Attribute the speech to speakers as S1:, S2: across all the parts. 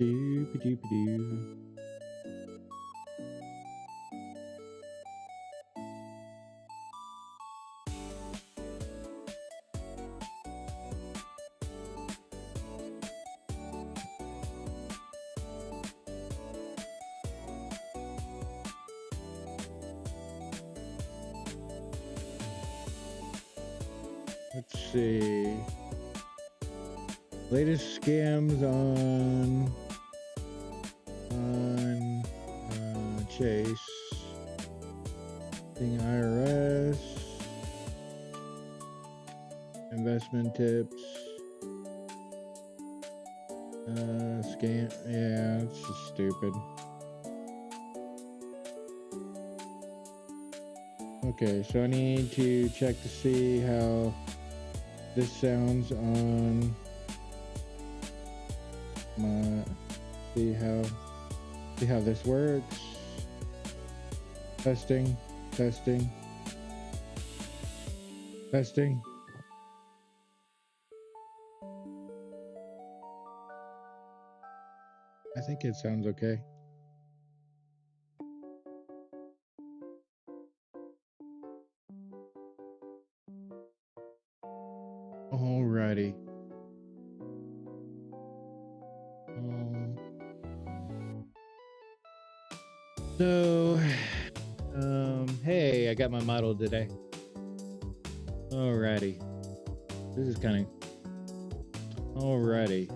S1: Doop-a-doop-a-doo. Let's see. Latest scams on Chase. Thing IRS. Investment tips. Scam. Yeah, it's just stupid. Okay, so I need to check to see how this sounds on my, see how this works. Testing. I think it sounds okay. Alrighty. So, hey, I got my model today. Alrighty. This is kind of... Alrighty.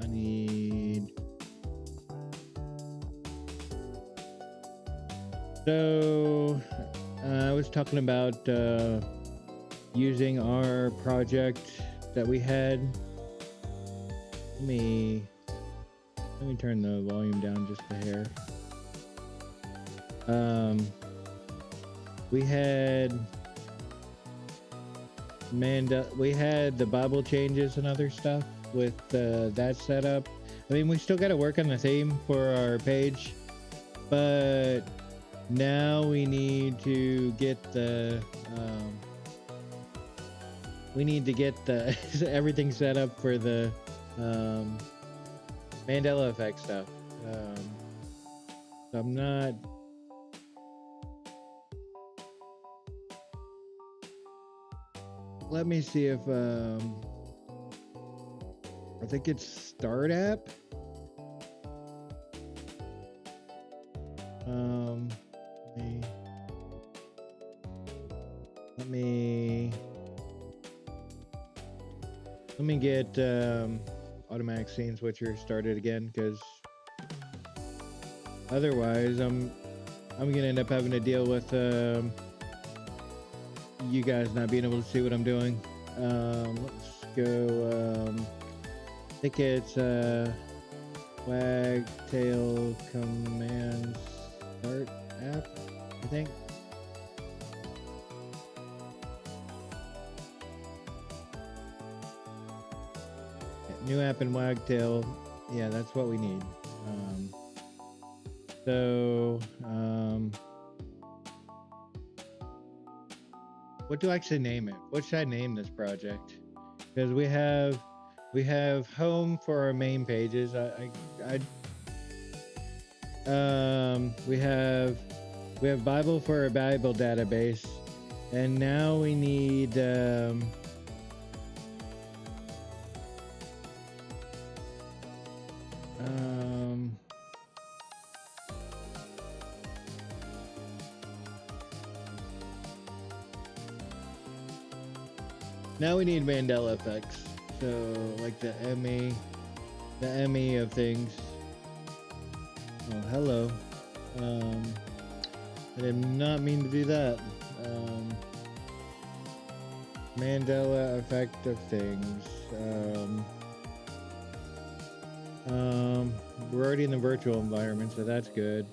S1: I need... So, I was talking about using our project that we had. Let me turn the volume down just a hair. We had we had the Bible changes and other stuff with that setup. I mean, we still got to work on the theme for our page, but now we need to get the everything set up for the Mandela effect stuff. So I'm not... Let me see if I think it's Start app. Let me get automatic scene switcher started again, because otherwise I'm gonna end up having to deal with you guys not being able to see what I'm doing. Let's go. I think it's Wagtail Command Start app, I think. New app in Wagtail. Yeah, that's what we need. What do I actually name it? What should I name this project? Because we have home for our main pages. We have Bible for our Bible database, and now we need now we need Mandela effects. So like the ME of things. Oh, hello. I did not mean to do that. Mandela effect of things. We're already in the virtual environment, so that's good.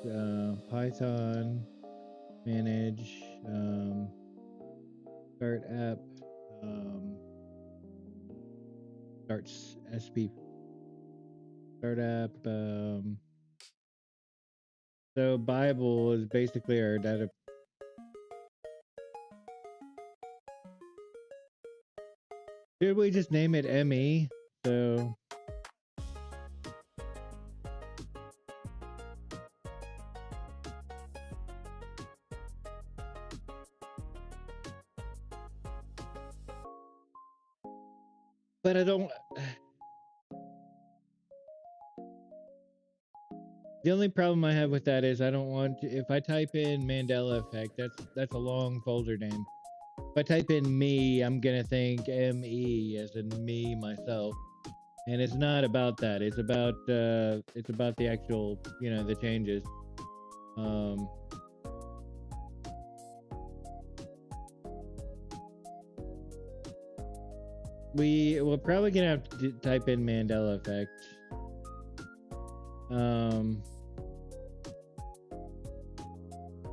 S1: Python, manage, start app, starts SP, start app. So Bible is basically our data. Should we just name it ME? So but I don't. The only problem I have with that is I don't want to, if I type in Mandela effect, that's a long folder name. If I type in me, I'm gonna think me as in me myself, and it's not about that. It's about the actual, you know, the changes. Um, we're probably gonna have to type in Mandela effect.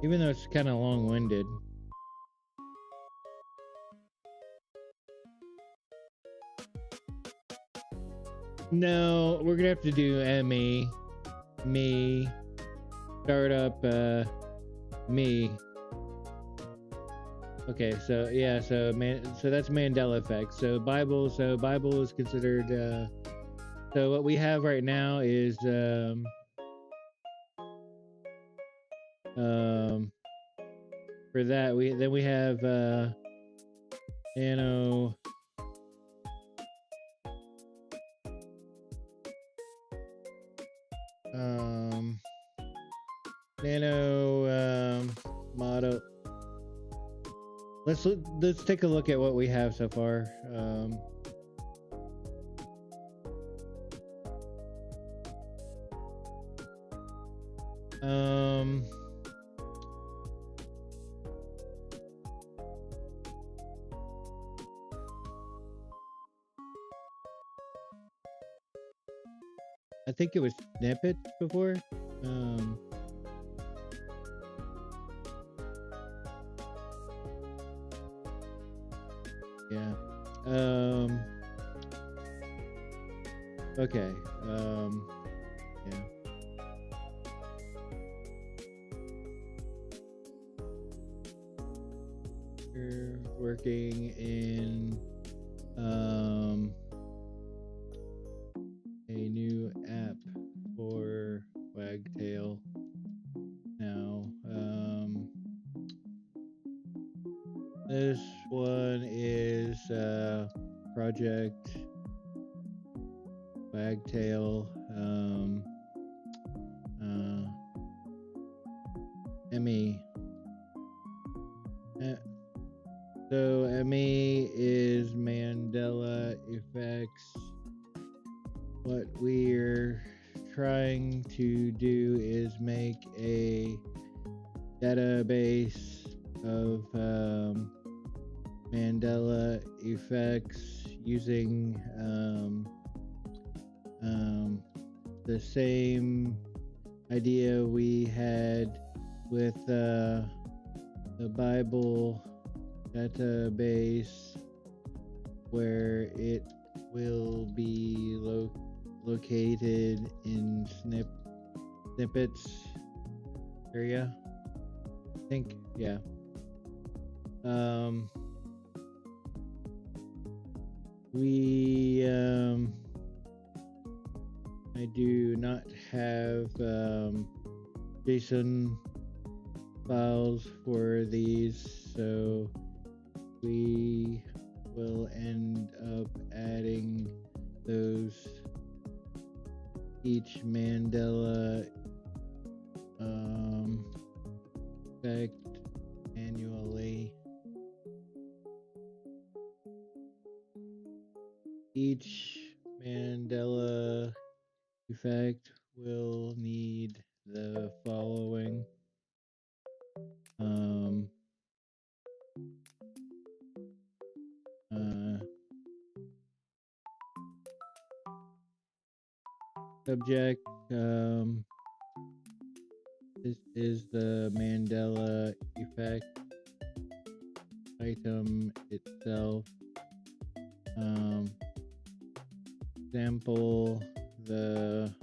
S1: Even though it's kind of long-winded. No, we're gonna have to do me, startup, me. Okay, so yeah, so that's Mandela effect. So Bible is considered. So what we have right now is for that we have nano. Nano model. Let's take a look at what we have so far. I think it was snippets before. Yeah. Okay. Yeah. We're working in a new app for Wagtail now. This one is Project Wagtail ME. So ME is Mandela effects. What we're trying to do is make a database of Mandela effects using the same idea we had with the Bible database, where it will be located in snippets area. I think, yeah. I do not have JSON files for these, so we will end up adding those each Mandela effect annually. Each Mandela effect will need the following. Subject, this is the Mandela effect item itself. Example, the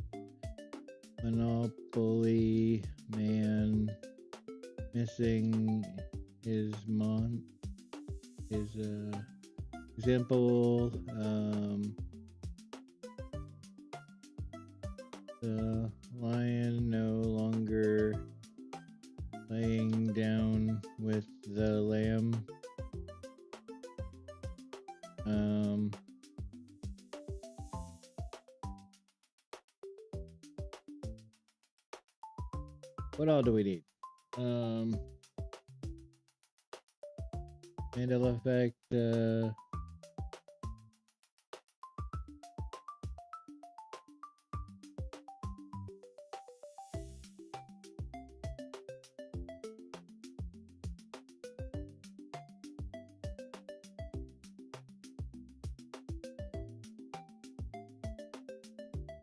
S1: Monopoly man missing his example. The lion no longer laying down with the lamb. what all do we need? Mandela effect,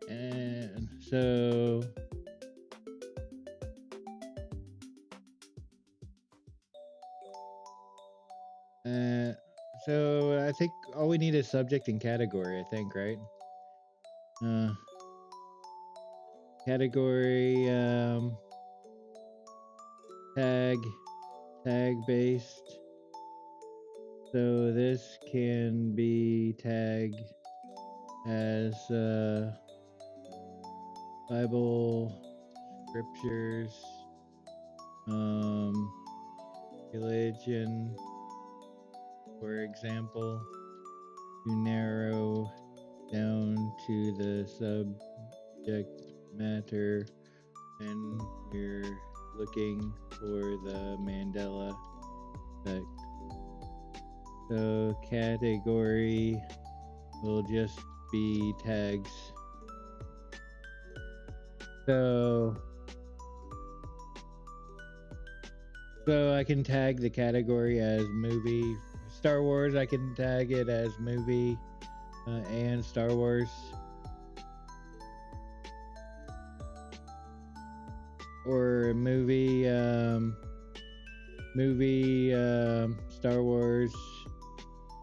S1: and so I think all we need is subject and category, I think, right? Category, tag based. So this can be tagged as Bible scriptures, religion, for example, to narrow down to the subject matter when we're looking for the Mandela effect. So category will just be tags. So I can tag the category as movie. Star Wars, I can tag it as movie and Star Wars. Or movie, Star Wars,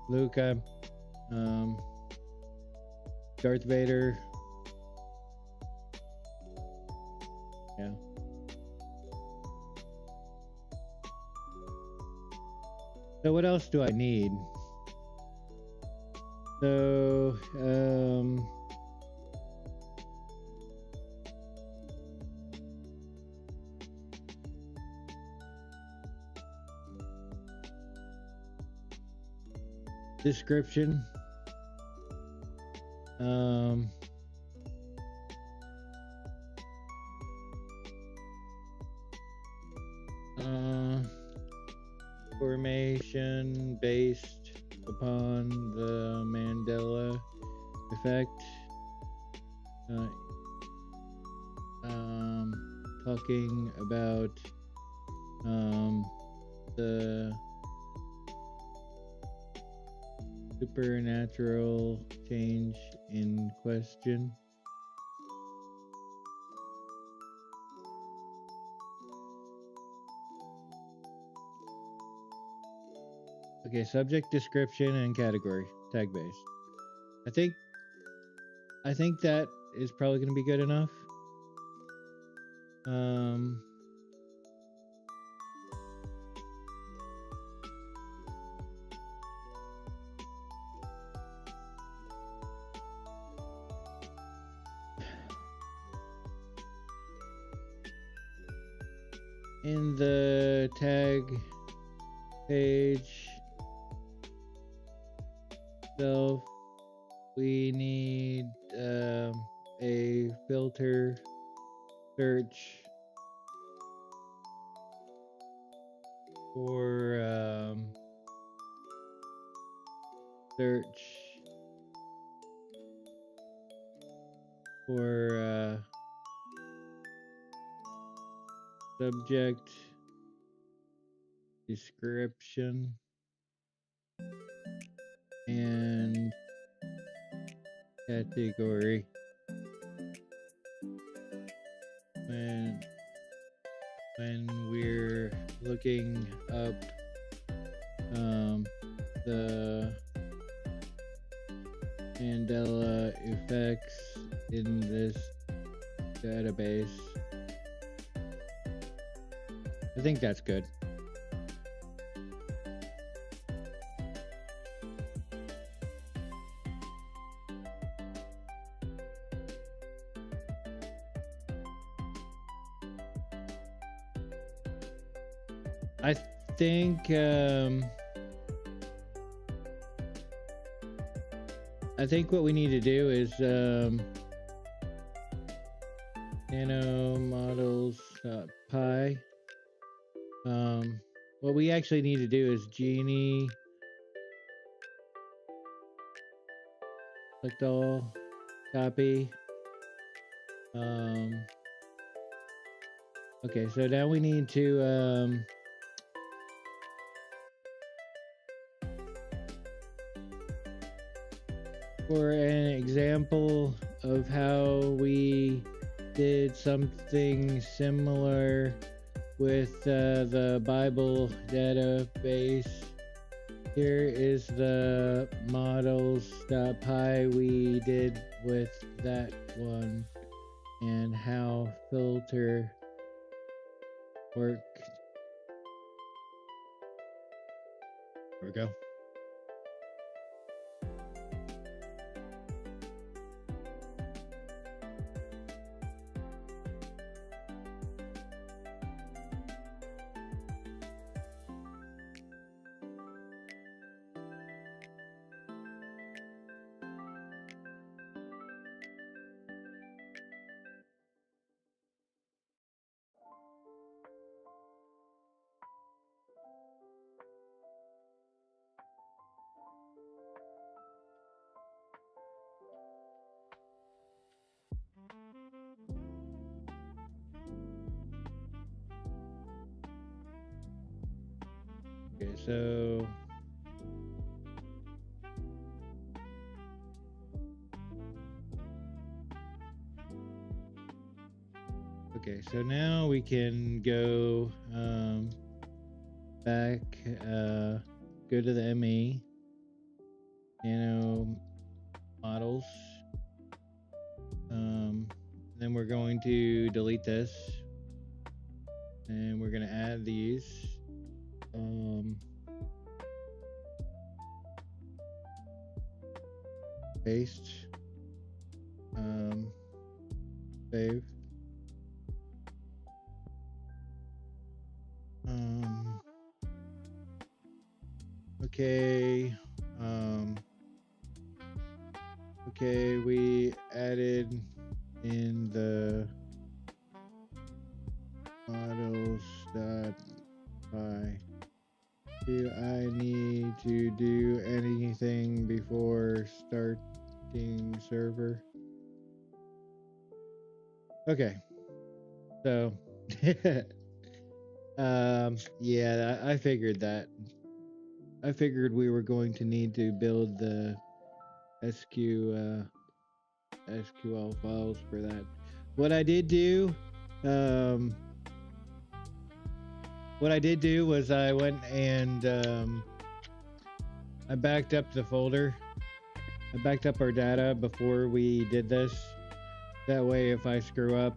S1: Luca, Darth Vader. Yeah. So what else do I need? So, description. Formation based upon the Mandela effect. Talking about the supernatural change in question. Okay, subject, description, and category, tag based. I think that is probably going to be good enough. In the tag page itself, we need a filter search for subject, description, and category. When we're looking up the Mandela effects in this database. I think that's good. I think what we need to do is nano models models.py. What we actually need to do is Genie, select all, copy. Okay, so now we need to for an example of how we did something similar with the Bible database. Here is the models.py we did with that one and how filter worked. There we go. Okay, so now we can go back, go to the ME, models. Then we're going to delete this, and we're going to add these. Paste. Save. Okay. Okay, we added in the models.py. Do I need to do anything before starting server? Okay. So yeah, I figured that. I figured we were going to need to build the SQL files for that. What I did do was I went and I backed up the folder. I backed up our data before we did this. That way, if I screw up,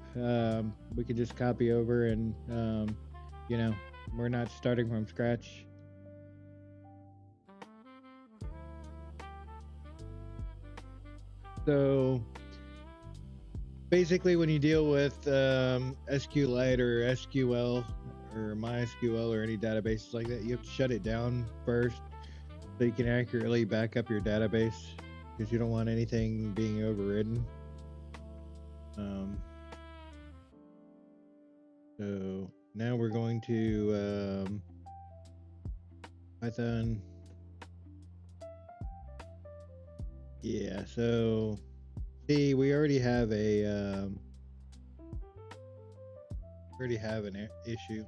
S1: we could just copy over and, we're not starting from scratch. So basically, when you deal with SQLite or SQL or MySQL or any databases like that, you have to shut it down first so you can accurately back up your database, because you don't want anything being overridden. So now we're going to Python. Yeah, so see, we already have an issue.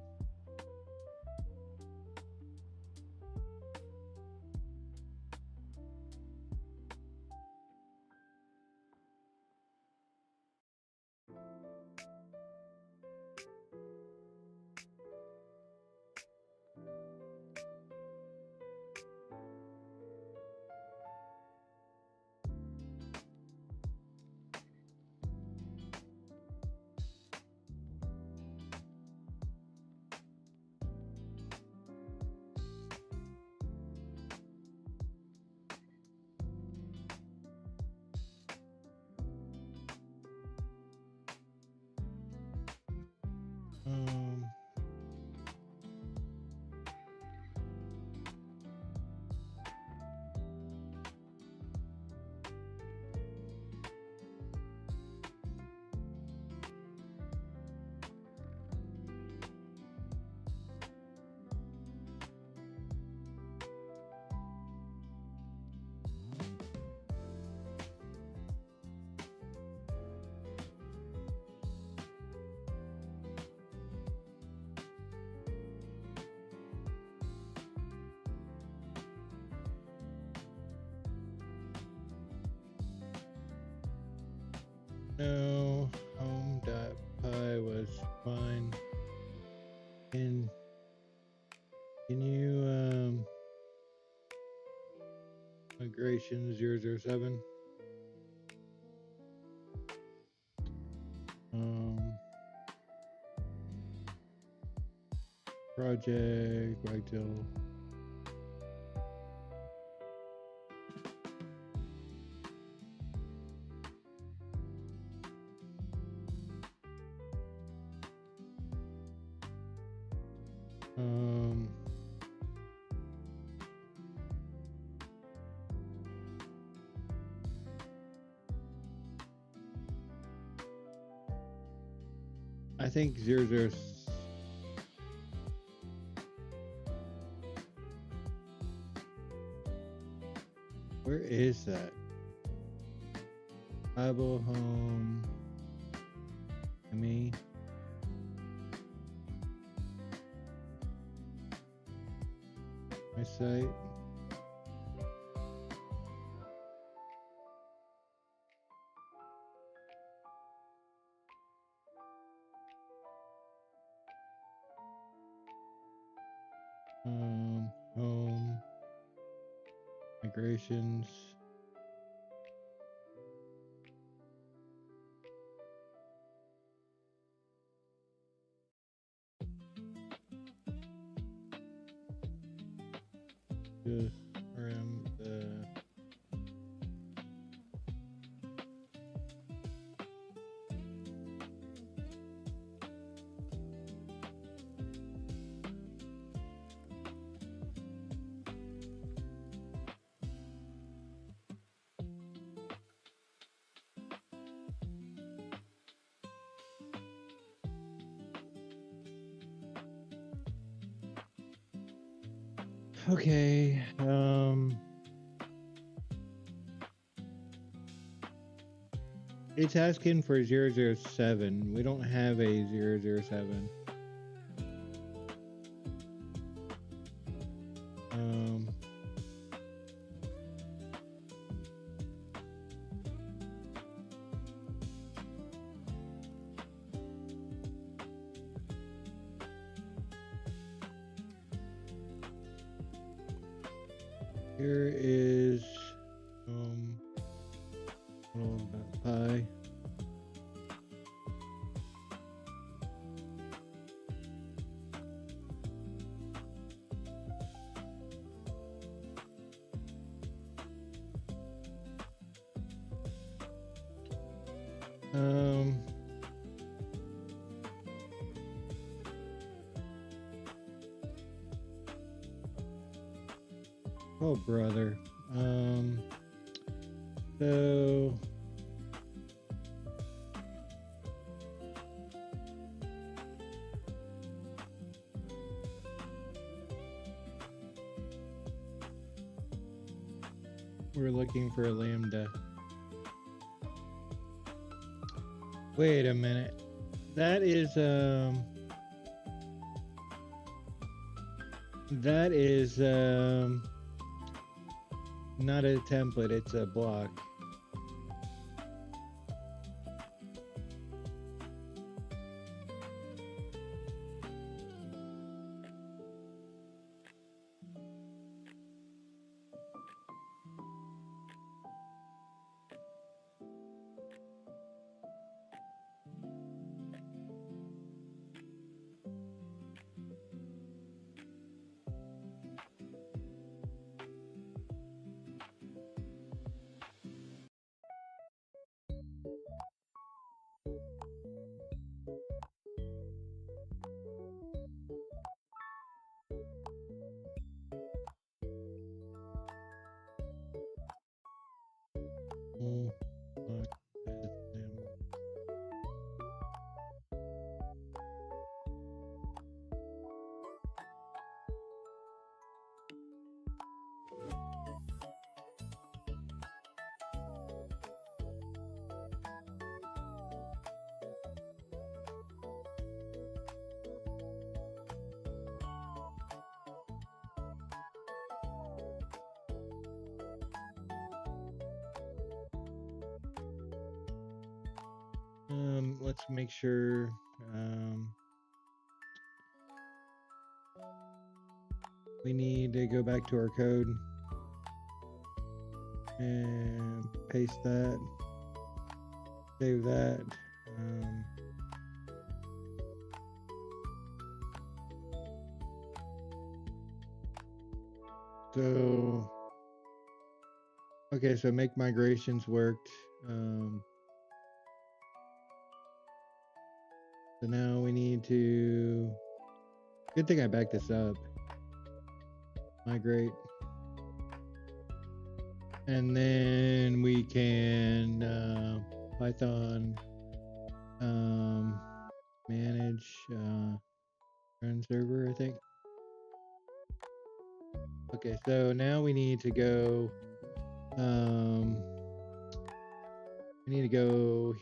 S1: Migration 007. Project Wagtail. I think 00. Where is that? Bible home. Me. My site. Home. Migrations. Just around the okay. It's asking for 007. We don't have a 007. Here is pi. Oh brother. So we're looking for a lambda. Wait a minute. That is not a template, it's a block. Let's make sure we need to go back to our code. and paste that, save that. So okay, so make migrations worked. So now we need to, good thing I backed this up. Migrate. And then we can Python manage run server, I think. Okay, so now we need to go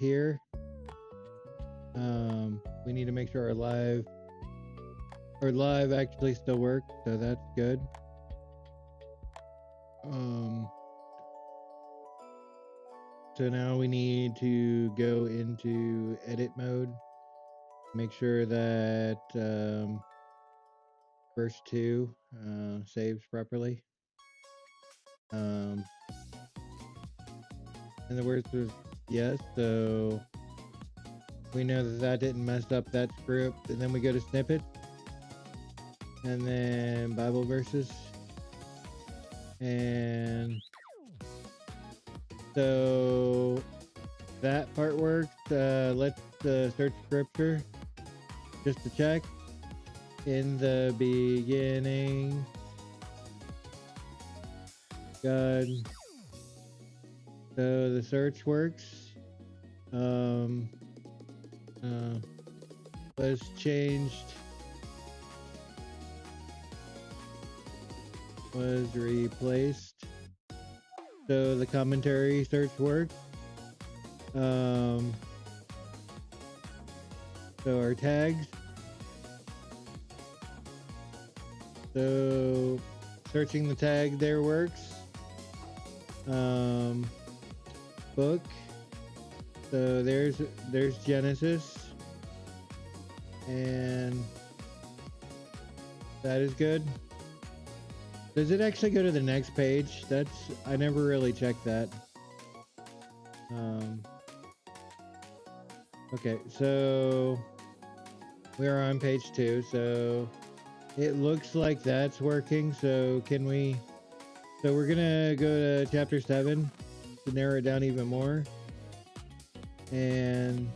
S1: here. We need to make sure our live actually still works, so that's good. So now we need to go into edit mode, make sure that first two saves properly. And the words was yes, so we know that that didn't mess up that script. And then we go to snippets, and then Bible verses, and so that part works. Let's search scripture just to check. In the beginning, God. So the search works. Was changed. Was replaced. So the commentary search works. So our tags. So searching the tag there works. Book. So there's Genesis. And that is good. Does it actually go to the next page? I never really checked that. Okay, so we're on page 2, so it looks like that's working. So we're gonna go to chapter 7 to narrow it down even more. And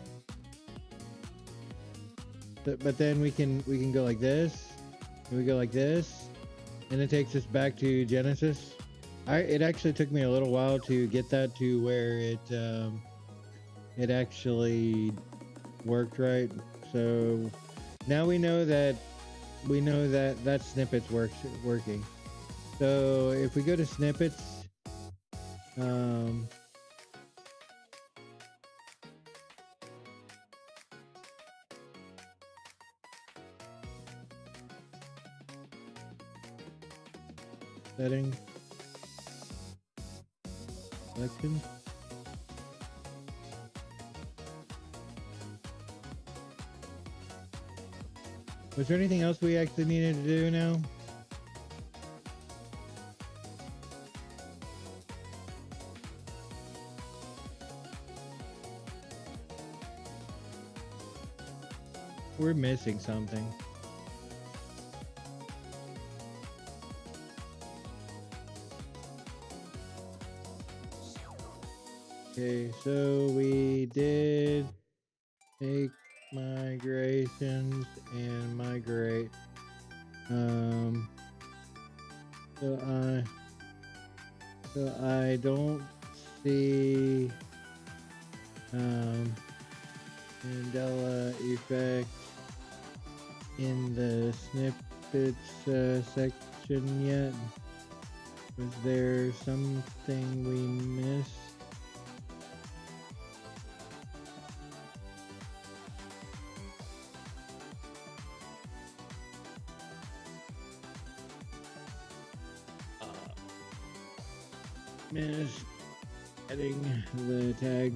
S1: but then we can go like this, and we go like this, and it takes us back to Genesis. It actually took me a little while to get that to where it actually worked right. So now we know that that snippets working. So if we go to snippets, settings, selection. Was there anything else we actually needed to do now? We're missing something. Okay, so we did make migrations and migrate. So I don't see Mandela effect in the snippets section yet. Was there something we missed? Miss adding the tag.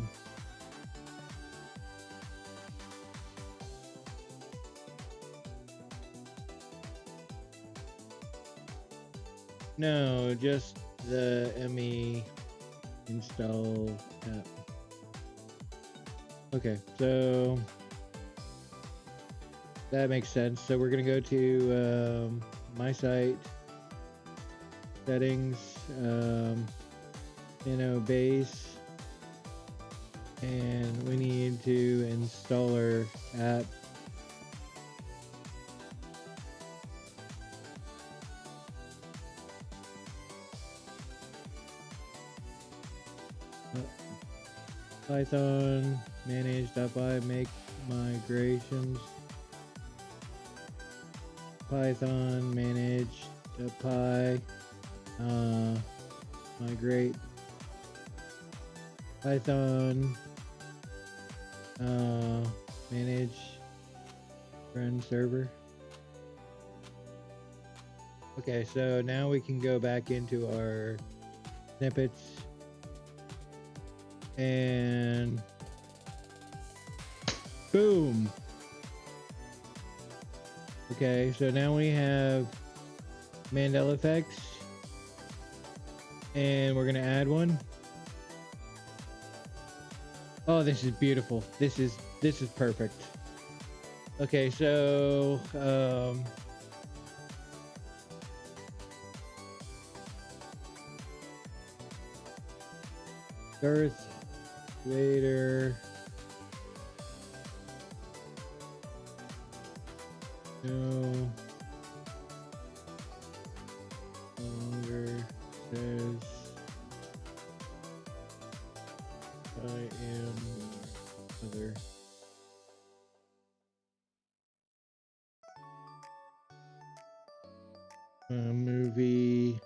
S1: No, just the ME install app. Okay, so that makes sense. So we're gonna go to my site, settings, base, and we need to install our app. Python manage.py make migrations. Python manage.py migrate. Python manage run server. Okay, so now we can go back into our snippets and boom. Okay, so now we have Mandela effects, and we're gonna add one. Oh, this is beautiful. This is perfect. Okay, so Darth Vader no longer says I am other. Movie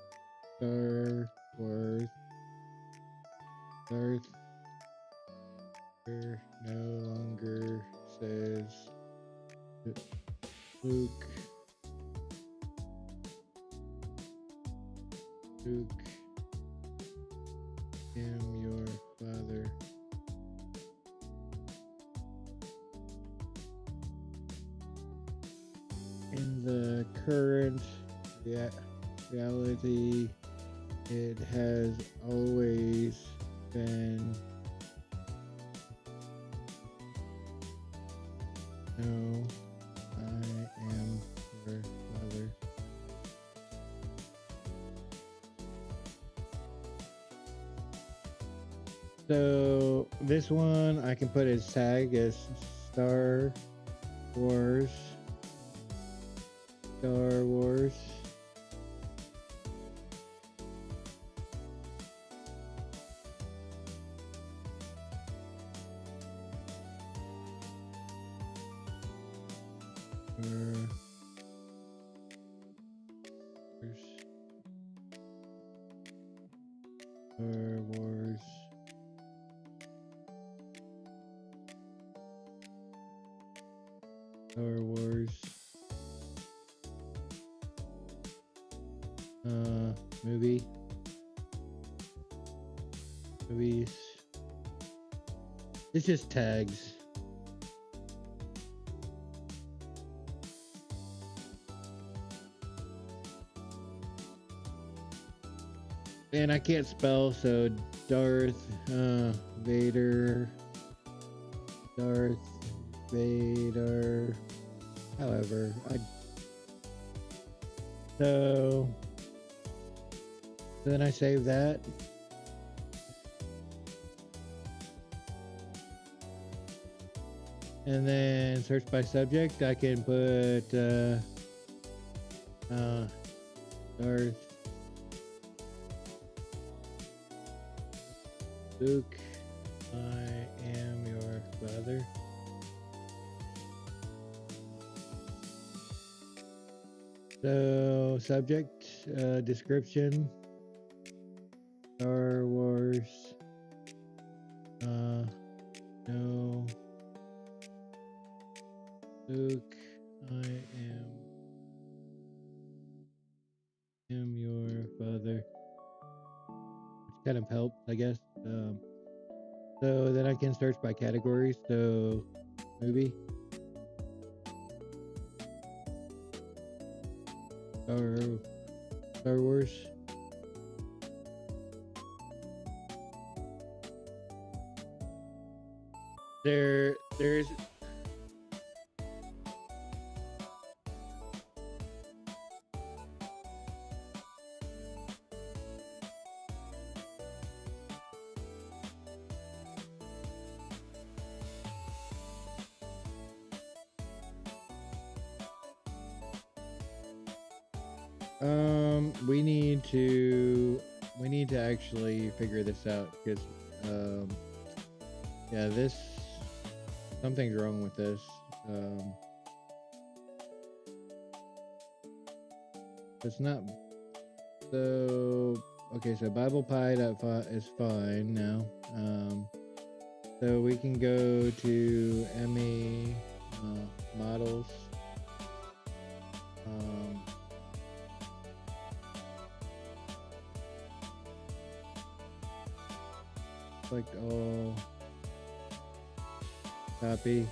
S1: Star Wars. Darth Vader no longer says Luke. Am your father. In the current reality, it has always been no, I am your father. So this one I can put as tag as Star Wars. Star Wars. Movies. It's just tags. And I can't spell, so Darth Vader. However, so then I save that. And then search by subject, I can put Darth Luke, I am your father. So subject, description, Star Wars, no, Luke, I am your father, which kind of helps, I guess. So then I can search by categories. So movie, Star Wars, there's we need to actually figure this out because yeah, this something's wrong with this. It's not so okay. So BiblePie is fine now. So we can go to ME models. Select all, copy.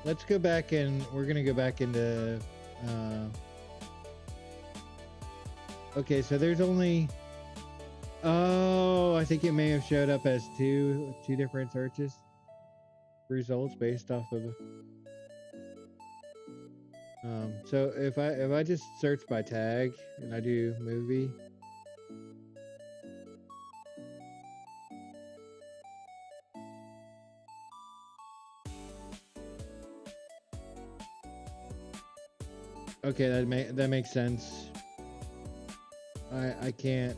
S1: Let's go back and we're gonna go back into okay, so there's only I think it may have showed up as two different searches results based off of so if I just search by tag and I do movie, okay, that makes sense. I can't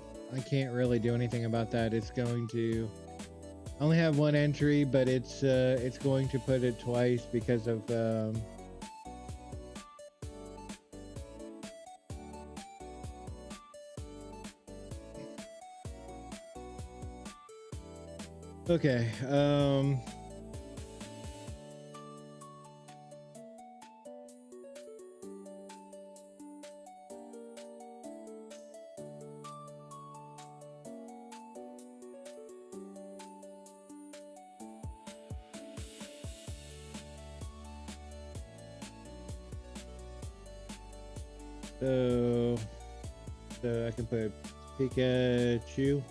S1: really do anything about that. It's going to only have one entry, but it's going to put it twice because of okay, so I can put Pikachu.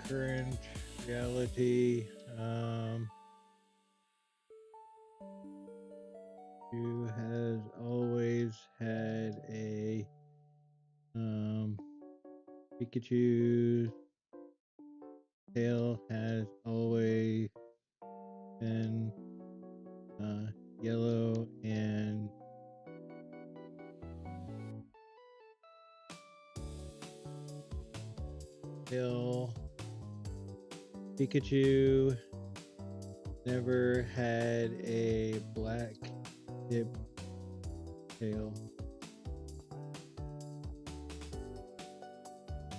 S1: Current reality. Who has always had a Pikachu tail has always been yellow and tail. Pikachu never had a black tip tail.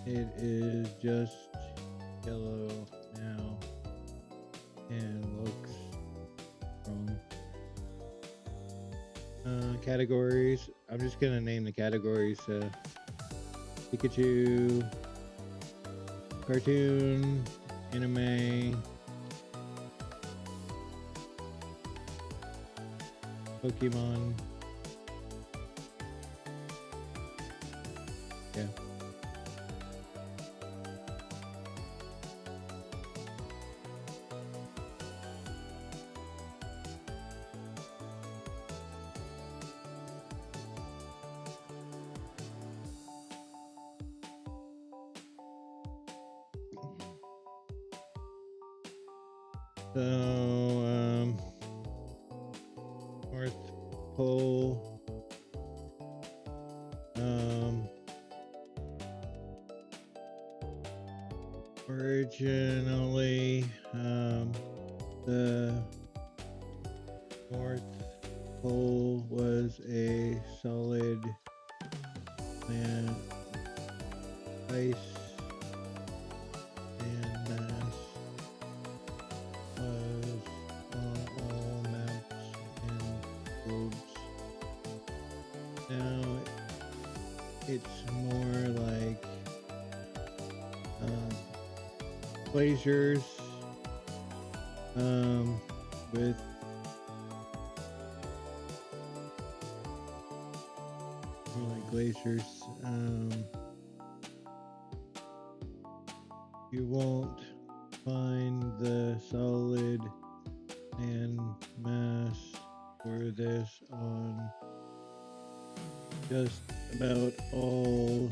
S1: It is just yellow now and looks wrong. Categories. I'm just gonna name the categories. Pikachu, cartoon, anime, Pokemon. Yeah. So, North Pole, originally, the North Pole was a solid land ice and mass was on all maps and globes. Now it's more like glaciers with more like glaciers You won't find the solid land mass for this on just about all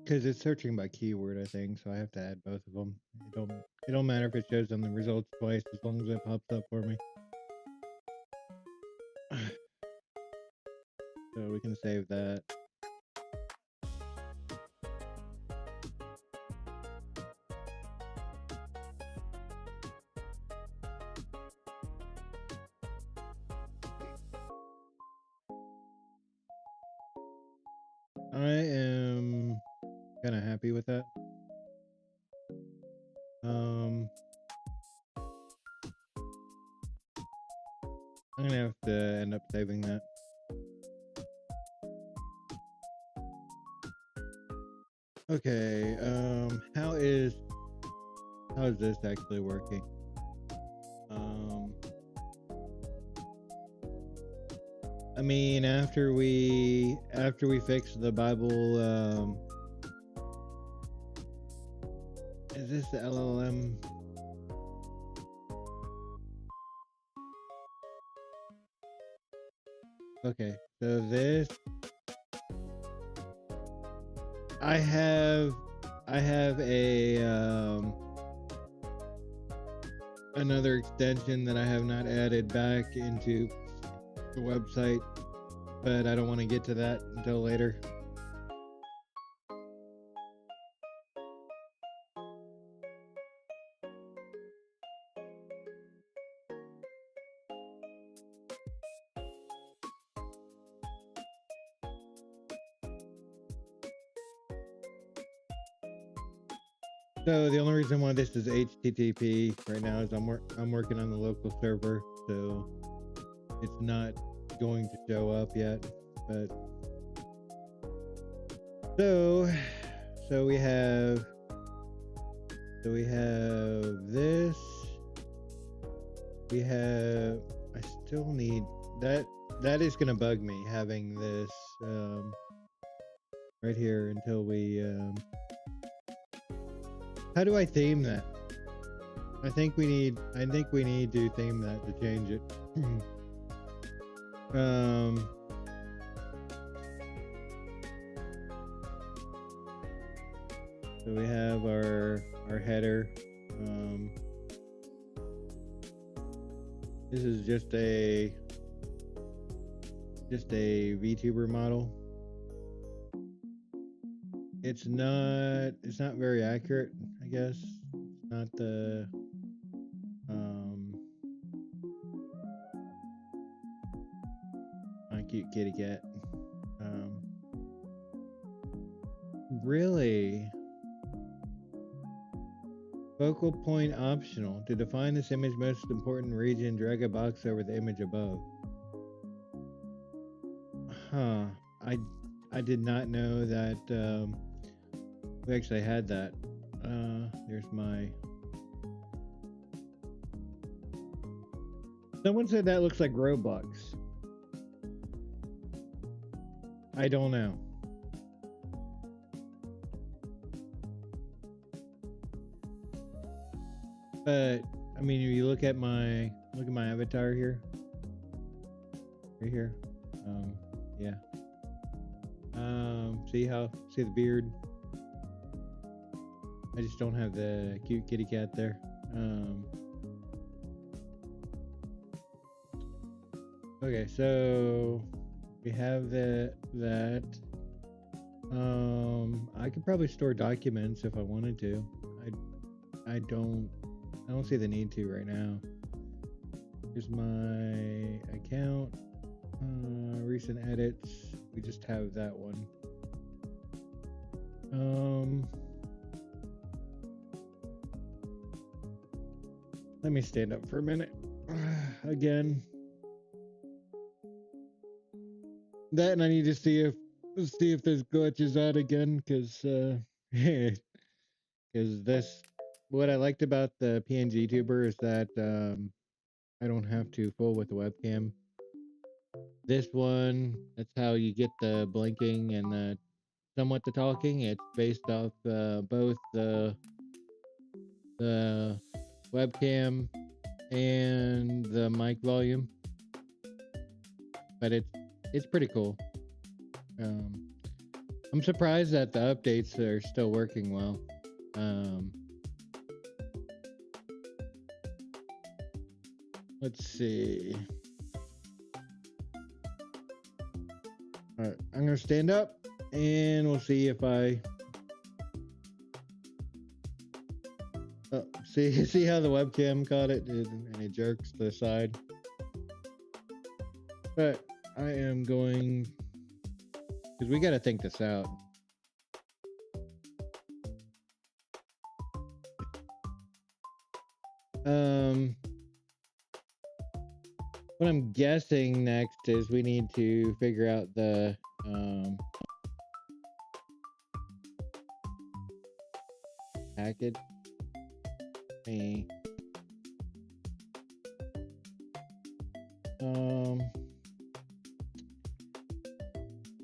S1: because it's searching by keyword, I think, so I have to add both of them. It don't matter if it shows on the results twice as long as it pops up for me. So we can save that. I am kind of happy with that. I'm gonna have to end up saving that. Okay, how is this actually working? I mean, after we fix the Bible, is this the LLM? Okay, so this I have a another extension that I have not added back into the website, but I don't want to get to that until later. So the only reason why this is HTTP right now is I'm working on the local server, so it's not going to show up yet. But so we have this. We have. I still need that. That is gonna bug me having this right here until we. How do I theme that? I think we need to theme that to change it. So we have our header. This is just a VTuber model. It's not very accurate, I guess. It's not the my cute kitty cat. Really? Focal point optional. To define this image most important region, drag a box over the image above. Huh. I did not know that we actually had that. There's my... Someone said that looks like Roblox. I don't know. But I mean, if you look at my avatar here, right here, yeah. See the beard? I just don't have the cute kitty cat there. Okay, so we have that. I could probably store documents if I wanted to. I don't see the need to right now. Here's my account. Recent edits. We just have that one. Let me stand up for a minute. Again. That, and I need to see if this glitches out again, because this, what I liked about the PNG tuber is that I don't have to fool with the webcam. This one, that's how you get the blinking and the somewhat the talking. It's based off both the webcam and the mic volume, but it's pretty cool. I'm surprised that the updates are still working well. Let's see. All right, I'm gonna stand up and we'll see if I see how the webcam caught it and it jerks to the side. But I am going, because we got to think this out. What I'm guessing next is we need to figure out the package.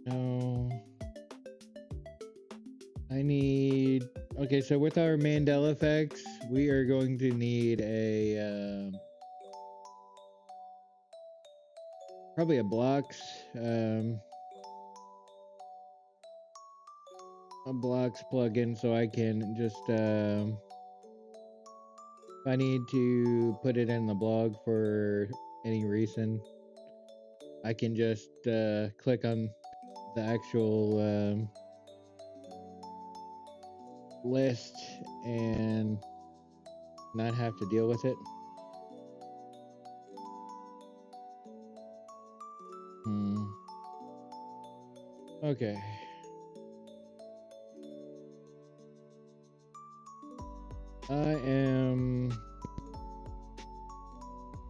S1: No. I need, okay, so with our Mandela effects, we are going to need a probably a blocks plugin, so I can just if I need to put it in the blog for any reason, I can just click on the actual list and not have to deal with it. Okay.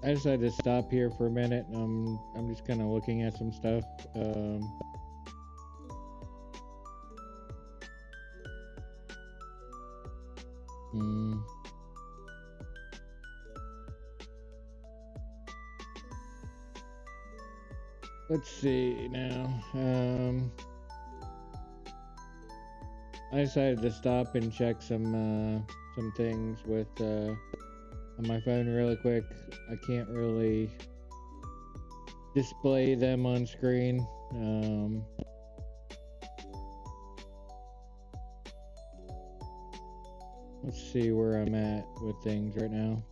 S1: I decided to stop here for a minute. I'm just kind of looking at some stuff. Let's see now. I decided to stop and check some things with on my phone really quick. I can't really display them on screen. Let's see where I'm at with things right now.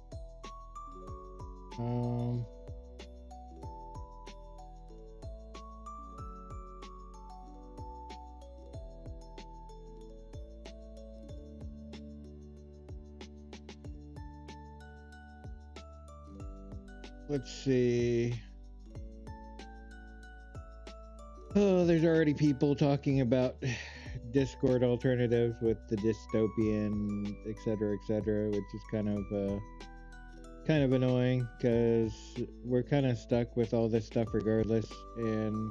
S1: Let's see. Oh, there's already people talking about Discord alternatives with the dystopian, etc., which is kind of annoying because we're kind of stuck with all this stuff regardless. And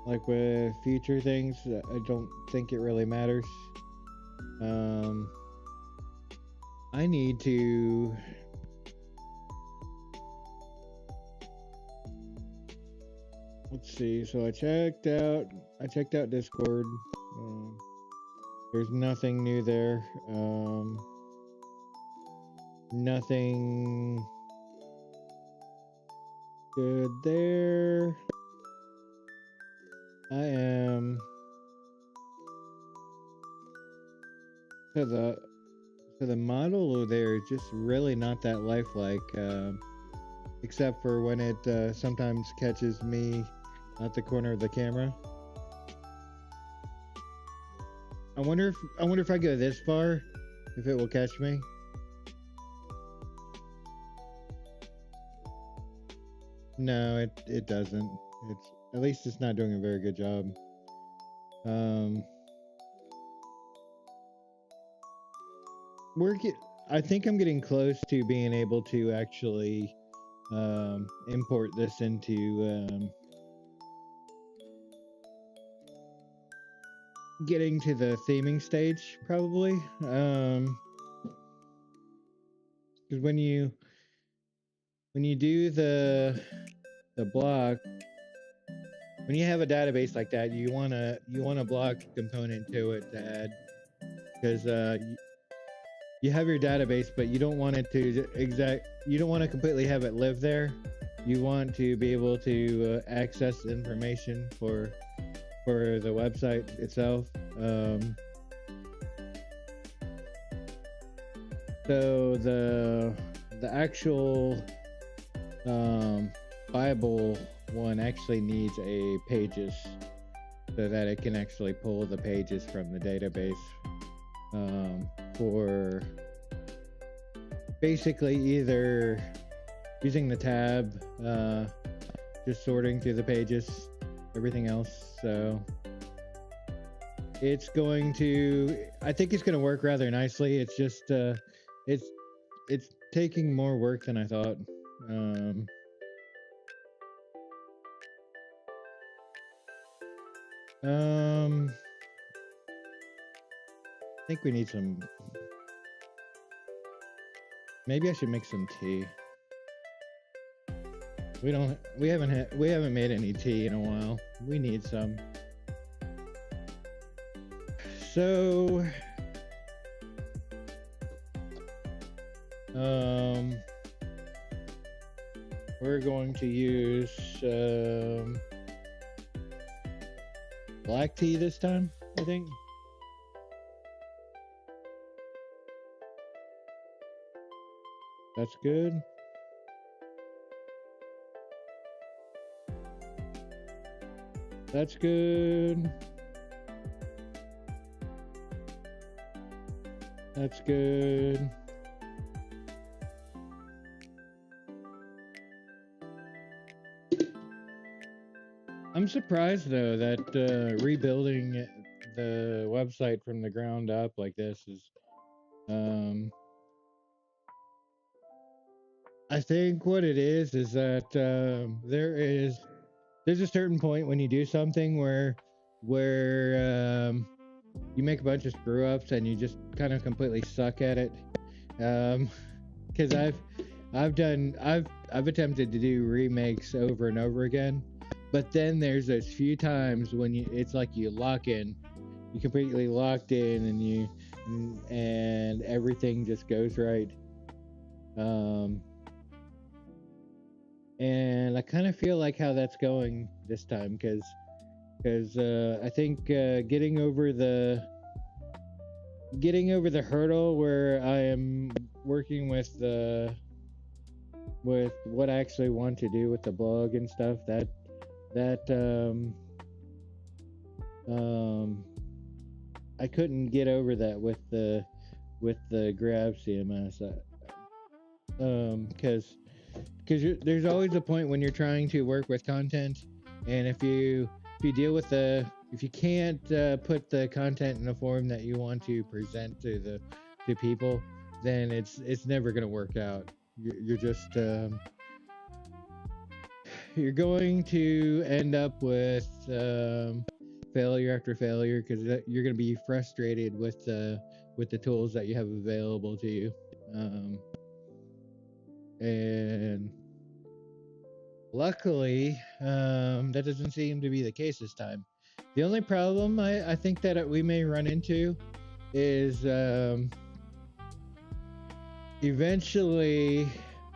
S1: like with future things, I don't think it really matters. I need to. Let's see. So I checked out Discord. There's nothing new there. Nothing good there. I am. So the model there is just really not that lifelike. except for when it sometimes catches me at the corner of the camera. I wonder if I go this far, if it will catch me. No, it doesn't. It's at least it's not doing a very good job. I think I'm getting close to being able to actually import this into getting to the theming stage, probably. Because when you do the block, when you have a database like that, you want a block component to it to add, because you have your database, but you don't want it to you don't want to completely have it live there. You want to be able to access information for the website itself. So the actual Bible one actually needs a pages, so that it can actually pull the pages from the database for basically either using the tab, just sorting through the pages, everything else. So it's going to, I think it's going to work rather nicely. It's just it's taking more work than I thought. I think we need some, maybe I should make some tea. We haven't made any tea in a while. We need some. So we're going to use black tea this time, I think. That's good. That's good. That's good. I'm surprised though that rebuilding the website from the ground up like this is I think what it is that there's a certain point when you do something where you make a bunch of screw ups and you just kind of completely suck at it. Because I've attempted to do remakes over and over again, but then there's those few times when it's like you lock in, you completely locked in, and everything just goes right. And I kind of feel like how that's going this time, because I think getting over the hurdle where I am working with what I actually want to do with the blog and stuff, that I couldn't get over that with the Grab CMS, because there's always a point when you're trying to work with content, and if you can't put the content in a form that you want to present to people, then it's never going to work out. You're just you're going to end up with failure after failure, because you're going to be frustrated with the tools that you have available to you. And luckily, that doesn't seem to be the case this time. The only problem I think that we may run into is eventually,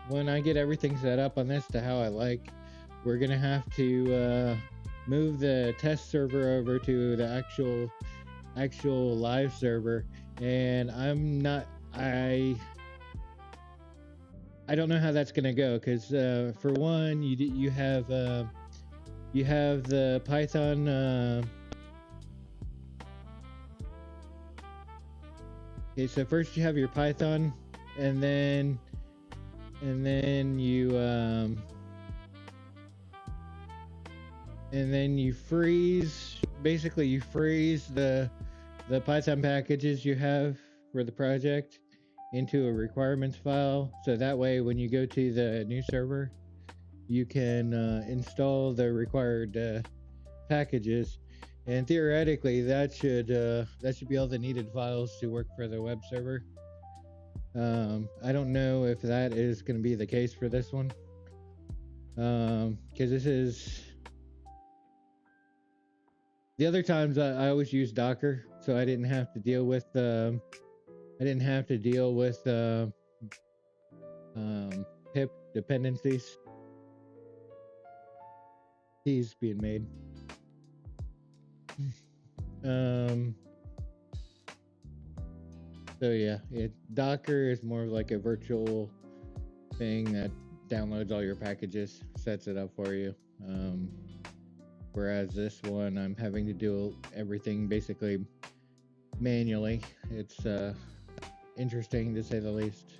S1: when I get everything set up on this to how I like, we're going to have to move the test server over to the actual live server, and I don't know how that's gonna go because for one, you have the Python. Okay, so first you have your Python, and then you freeze. Basically, you freeze the Python packages you have for the project into a requirements file, so that way when you go to the new server, you can install the required packages, and theoretically that should be all the needed files to work for the web server. I don't know if that is going to be the case for this one, because this is the other times I always use Docker, so I didn't have to deal with pip dependencies. He's being made. So yeah, Docker is more like a virtual thing that downloads all your packages, sets it up for you. Whereas this one, I'm having to do everything basically manually. It's interesting to say the least.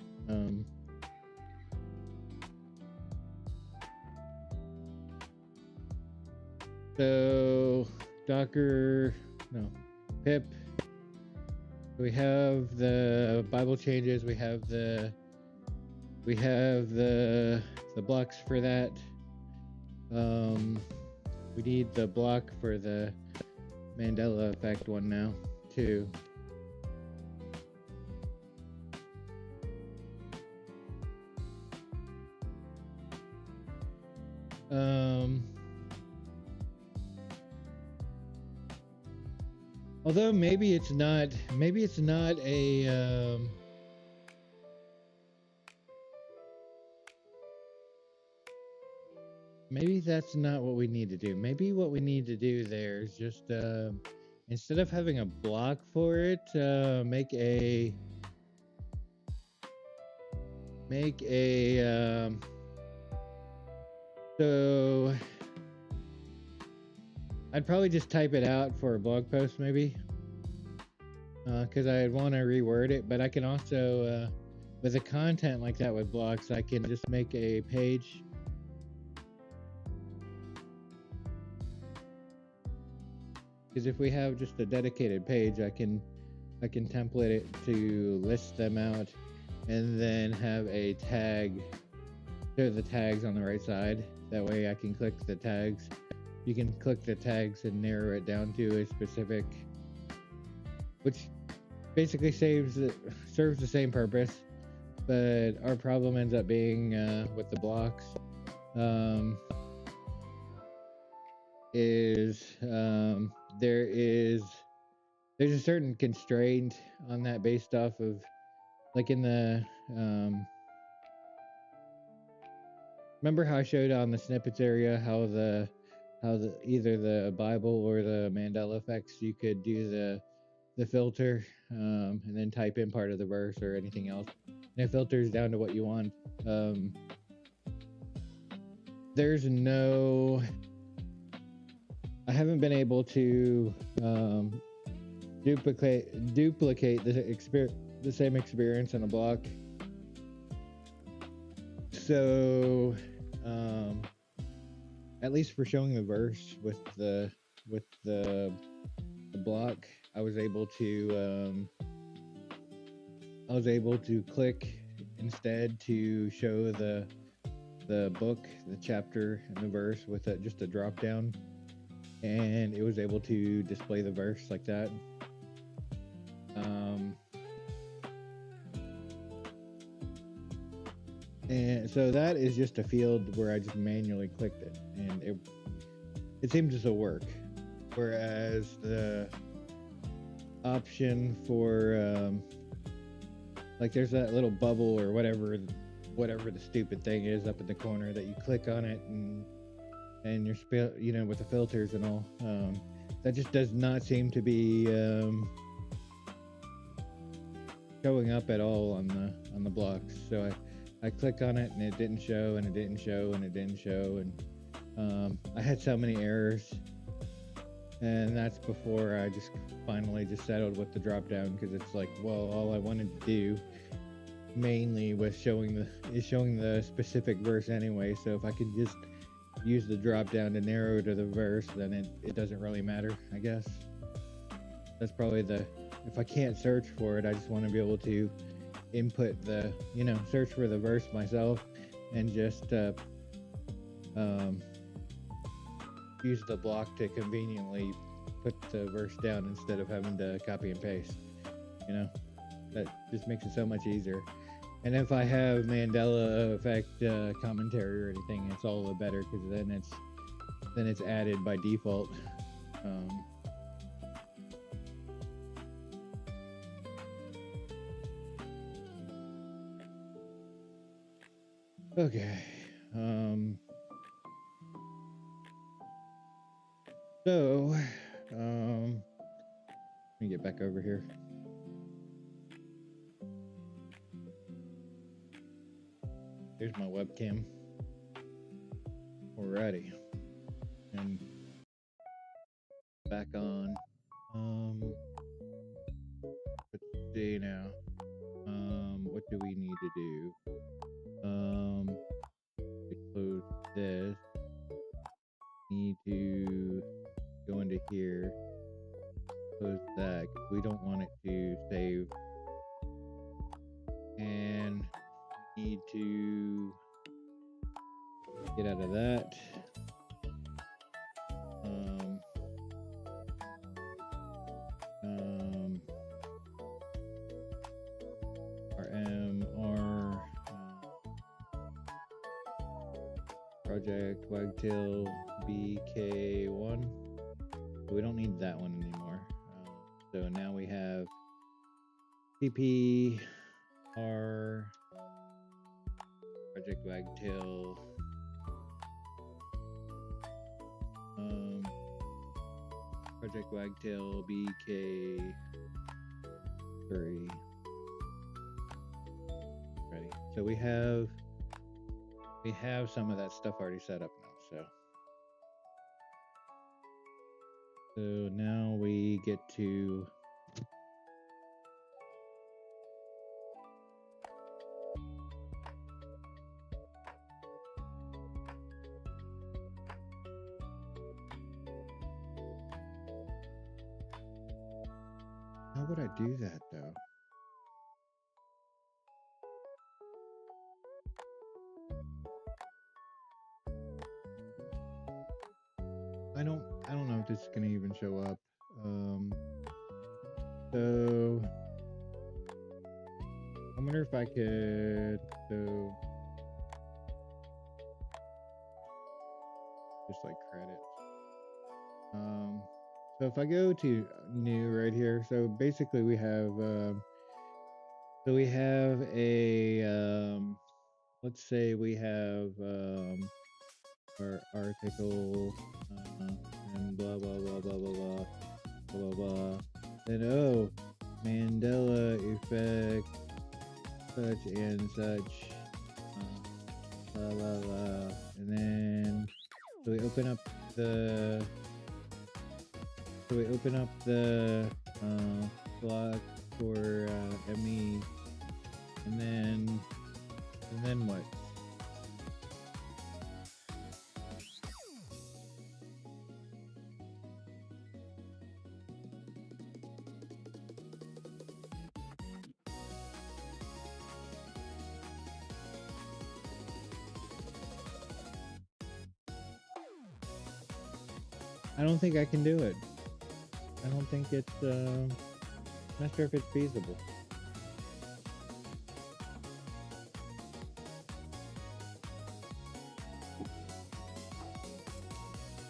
S1: So Docker, no, pip. We have the Bible changes. We have the blocks for that. We need the block for the Mandela effect one now too. Although maybe it's not a maybe that's not what we need to do. Maybe what we need to do there is just instead of having a block for it, make a so I'd probably just type it out for a blog post, maybe, because I'd want to reword it. But I can also, with a content like that with blocks, I can just make a page. Because if we have just a dedicated page, I can template it to list them out, and then have a tag. Show the tags on the right side. That way, I can click the tags. You can click the tags and narrow it down to a specific, which basically serves the same purpose, but our problem ends up being with the blocks there's a certain constraint on that based off of, like, in the remember how I showed on the snippets area how either the Bible or the Mandela effects, you could do the filter and then type in part of the verse or anything else, and it filters down to what you want. I haven't been able to duplicate the same experience in a block. So at least for showing the verse with the block, I was able to click instead to show the book, the chapter, and the verse with just a drop down, and it was able to display the verse like that. And so that is just a field where I just manually clicked it, and it seems to work. Whereas the option for like, there's that little bubble or whatever the stupid thing is up in the corner that you click on it, and you're with the filters and all, that just does not seem to be showing up at all on the blocks. So I click on it and it didn't show, and it didn't show, and it didn't show, and I had so many errors. And that's before I just finally just settled with the drop down, because it's like, well, all I wanted to do mainly was showing the specific verse anyway. So if I could just use the drop down to narrow to the verse, then it doesn't really matter, I guess. That's probably if I can't search for it, I just want to be able to input search for the verse myself, and just use the block to conveniently put the verse down instead of having to copy and paste. That just makes it so much easier. And if I have Mandela effect commentary or anything, it's all the better, because then it's added by default. Okay. So, let me get back over here. Here's my webcam. Alrighty. And back on. Let's see now. What do we need to do? To close this, need to go into here, close that, because we don't want it to save, and we need to get out of that. RMR project wagtail BK1. We don't need that one anymore. So now we have CPR project wagtail project wagtail BK3. Ready. So we have some of that stuff already set up now. So now we get to how would I do that though? I don't know if this is gonna even show up. So I wonder if I could just like credits. So if I go to new right here, so basically we have a let's say we have our article and blah blah blah blah blah blah blah blah. Then Mandela effect, such and such, blah blah blah. And then so we open up the block for ME, and then what? I don't think I can do it. I don't think it's, not sure if it's feasible.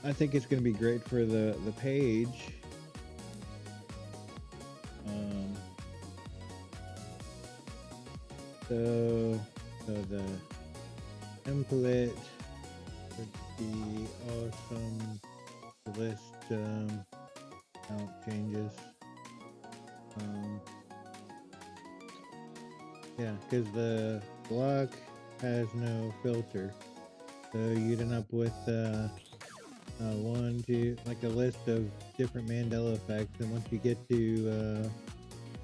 S1: I think it's going to be great for the page. So the template would be awesome to list out changes. Yeah, because the block has no filter. So you'd end up with one, two, like a list of different Mandela effects, and once you get to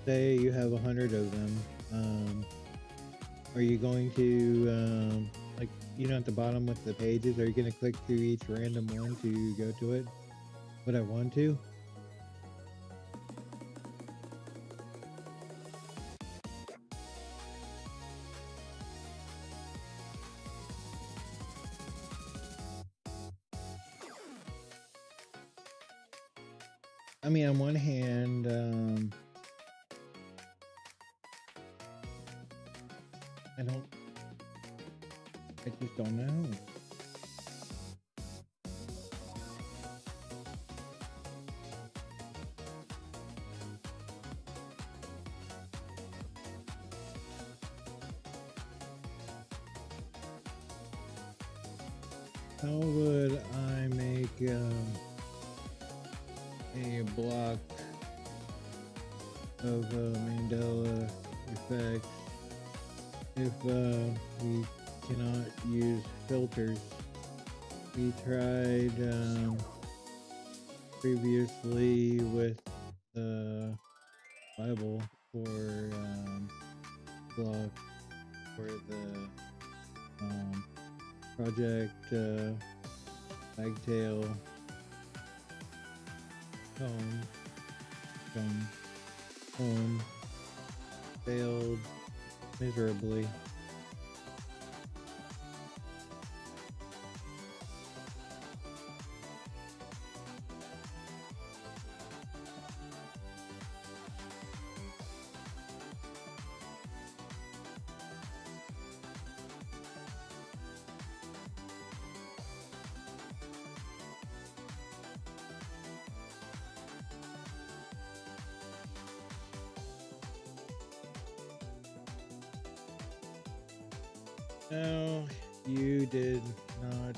S1: say you have 100 of them, are you going to like, you know, at the bottom with the pages, are you going to click through each random one to go to it? Would I want to? I mean, on one hand, I just don't know. How would I make a block of Mandela effects if we cannot use filters? We tried previously with the Bible for block for the project wagtail cone failed miserably. No, you did not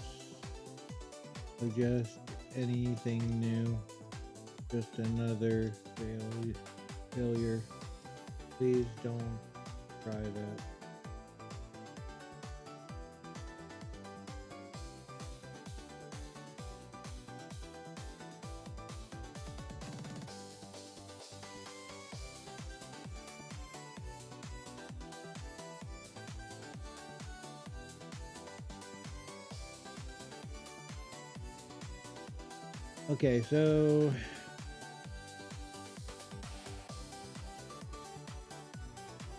S1: suggest anything new. Just another failure. Please don't try that. Okay, so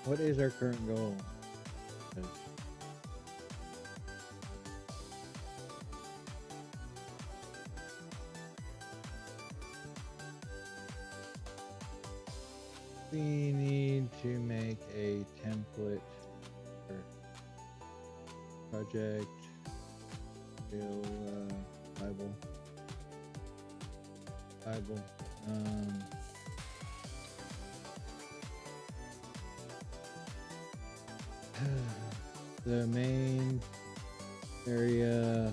S1: what is our current goal? We need to make a template for project Bible. The main area,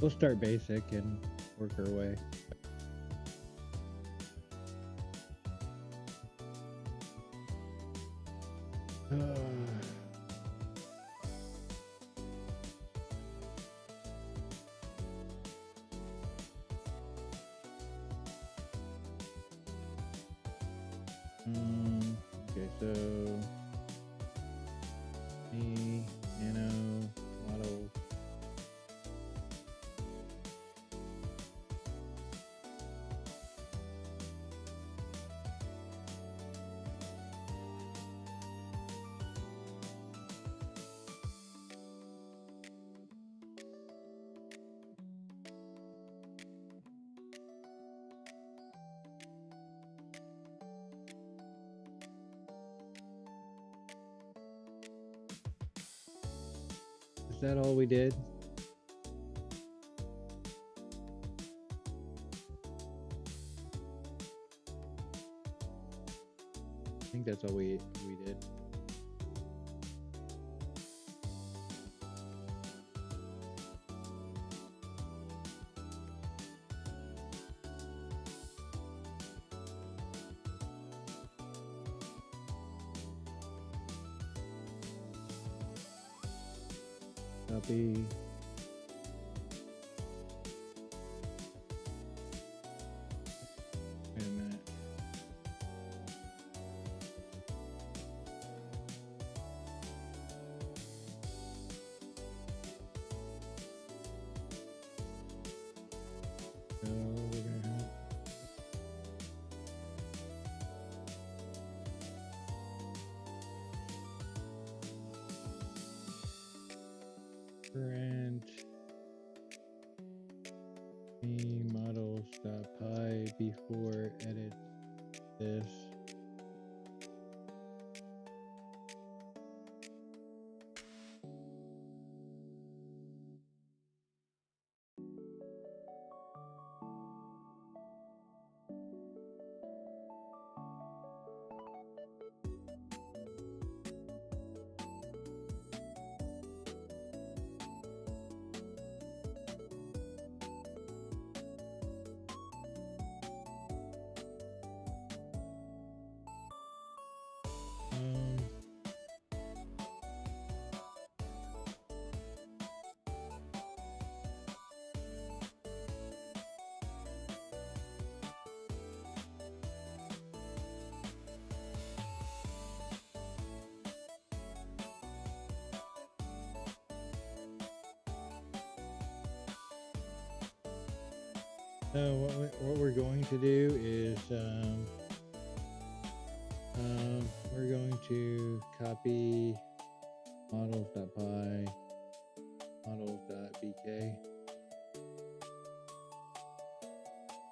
S1: we'll start basic and work our way. Okay, so me nano model. Is that all we did? I think that's all we did. Copy. Wait a minute. So we're gonna have current me models.py before edit this. So what we're going to do is we're going to copy models.py, models.vk,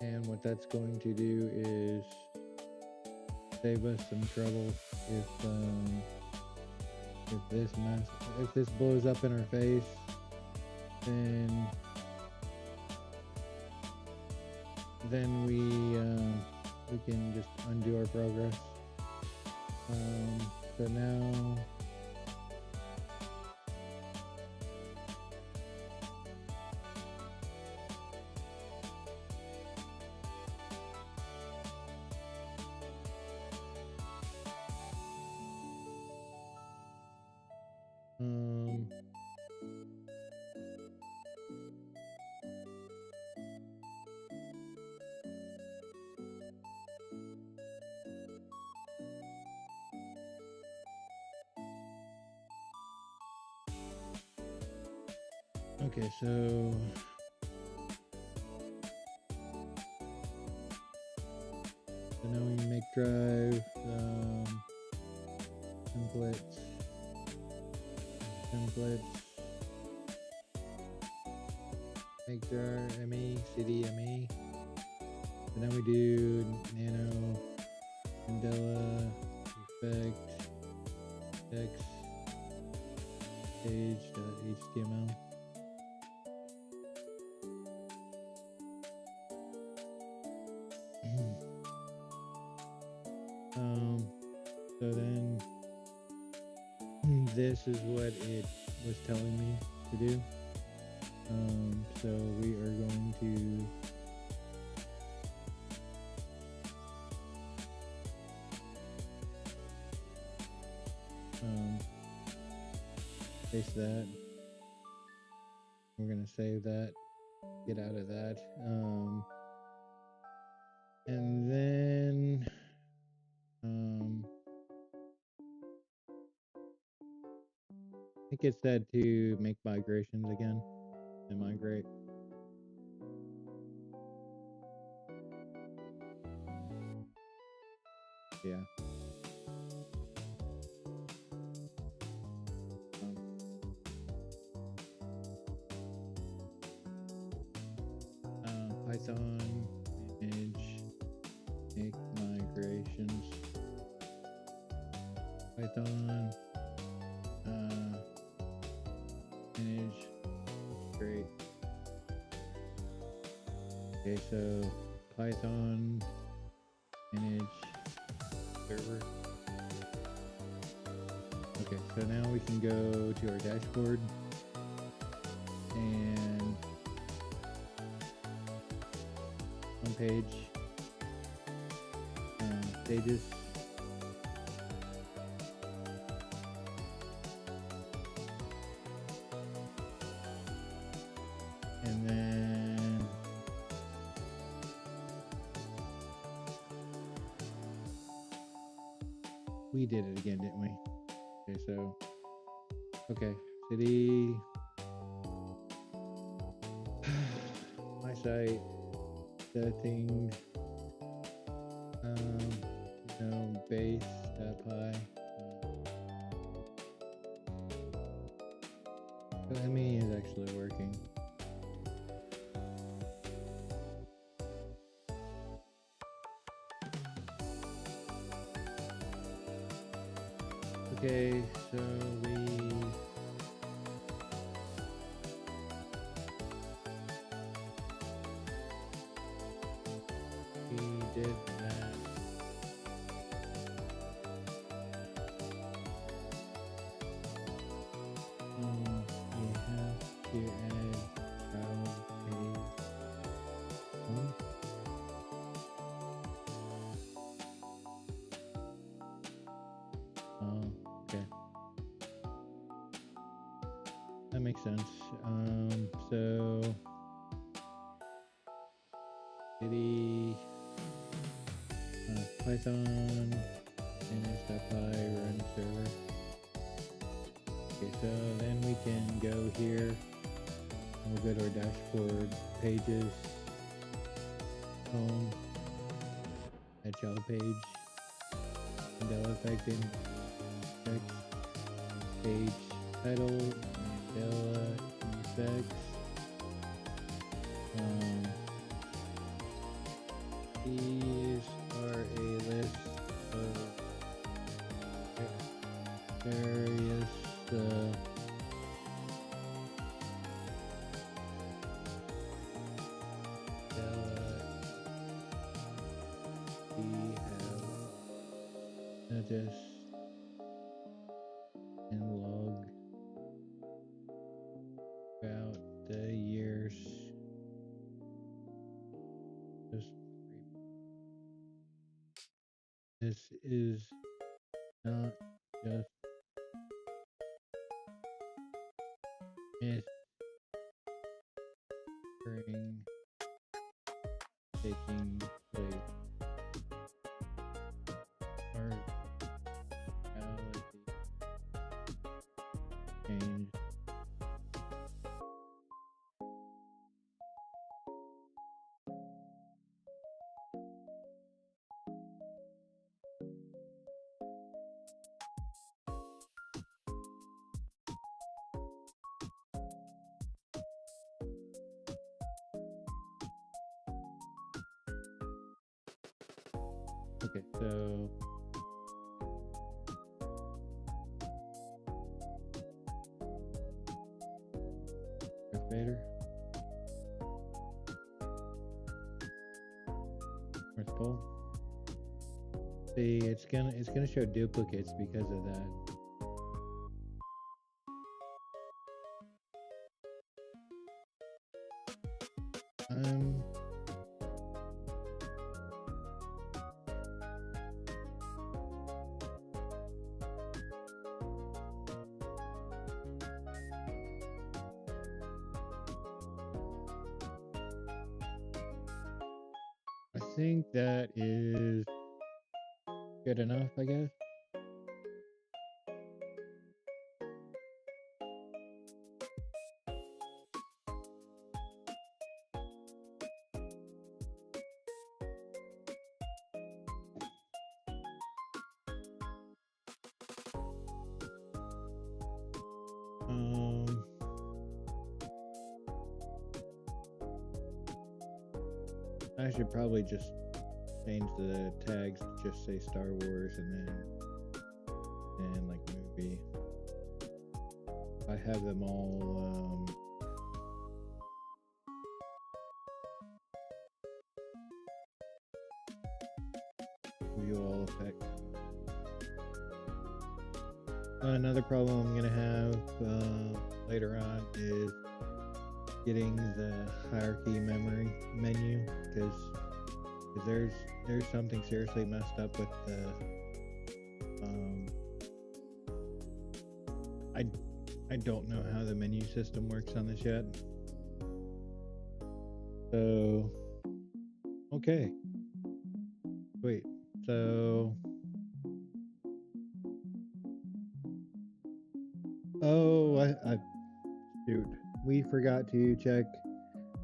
S1: and what that's going to do is save us some trouble if this blows up in our face, then we can just undo our progress. So now okay, so now we make drive templates, make jar me cd me, and then we do nano Mandela effect text page.html. So then this is what it was telling me to do. So we are going to paste that. We're going to save that, get out of that. And then I think it said to make migrations again and migrate. Yeah. Python manage make migrations. Python manage great. Okay, so Python manage server. Okay, so now we can go to our dashboard and home page, pages. And then we did it again, didn't we? Okay, so okay, city, my site, settings, base.py. So ME is actually working. Okay, so we did that. We have to add child page. Okay. That makes sense. So city Python manage.py run server. Okay, so then we can go here and we'll go to our dashboard, pages, home, add child page, Mandela effect in text, page title, Mandela effects. These are a list of various we have notice and log throughout the years. This is not just mything taking place. Our reality changed. Okay, so Darth Vader, North Pole. See, it's gonna show duplicates because of that. I think that is good enough, I guess. I should probably just change the tags to just say Star Wars and like movie. I have them all view all effects. Another problem I'm gonna have later on is getting the hierarchy memory menu, because there's something seriously messed up with the I don't know how the menu system works on this yet. So okay, wait, so I shoot, we forgot to check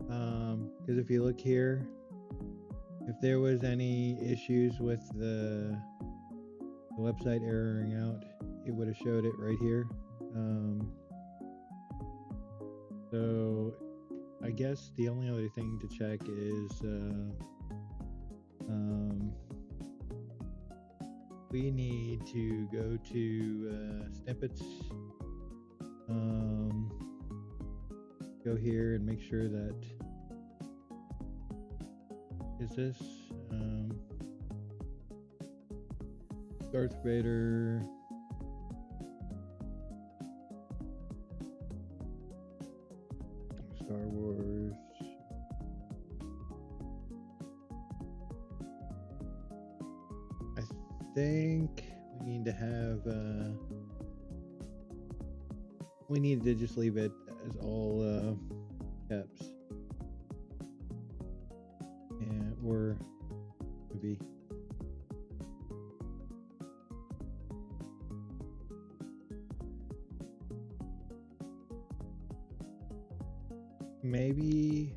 S1: because if you look here, if there was any issues with the website erroring out, it would have showed it right here. So I guess the only other thing to check is we need to go to snippets, go here and make sure that is this Darth Vader, Star Wars, I think we need to have we need to just leave it as all caps, and or maybe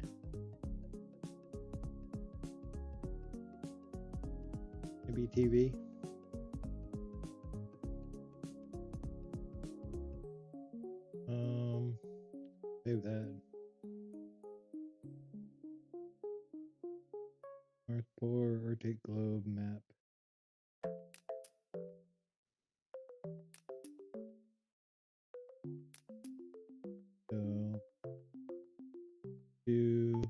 S1: maybe TV. Save that. North Pole or take globe map. So do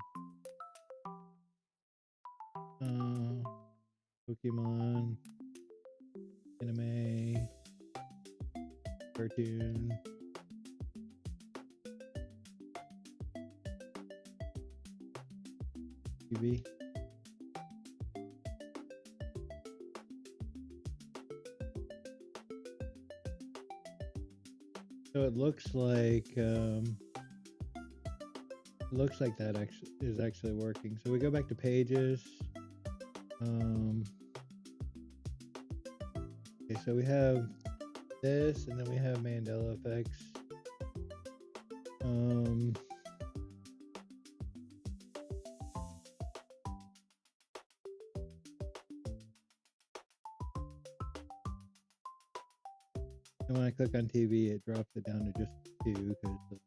S1: Pokemon, anime, cartoon, TV. So it looks like that is actually working. So we go back to pages. Okay, so we have this, and then we have Mandela effects. And when I click on TV, it drops it down to just 2 because the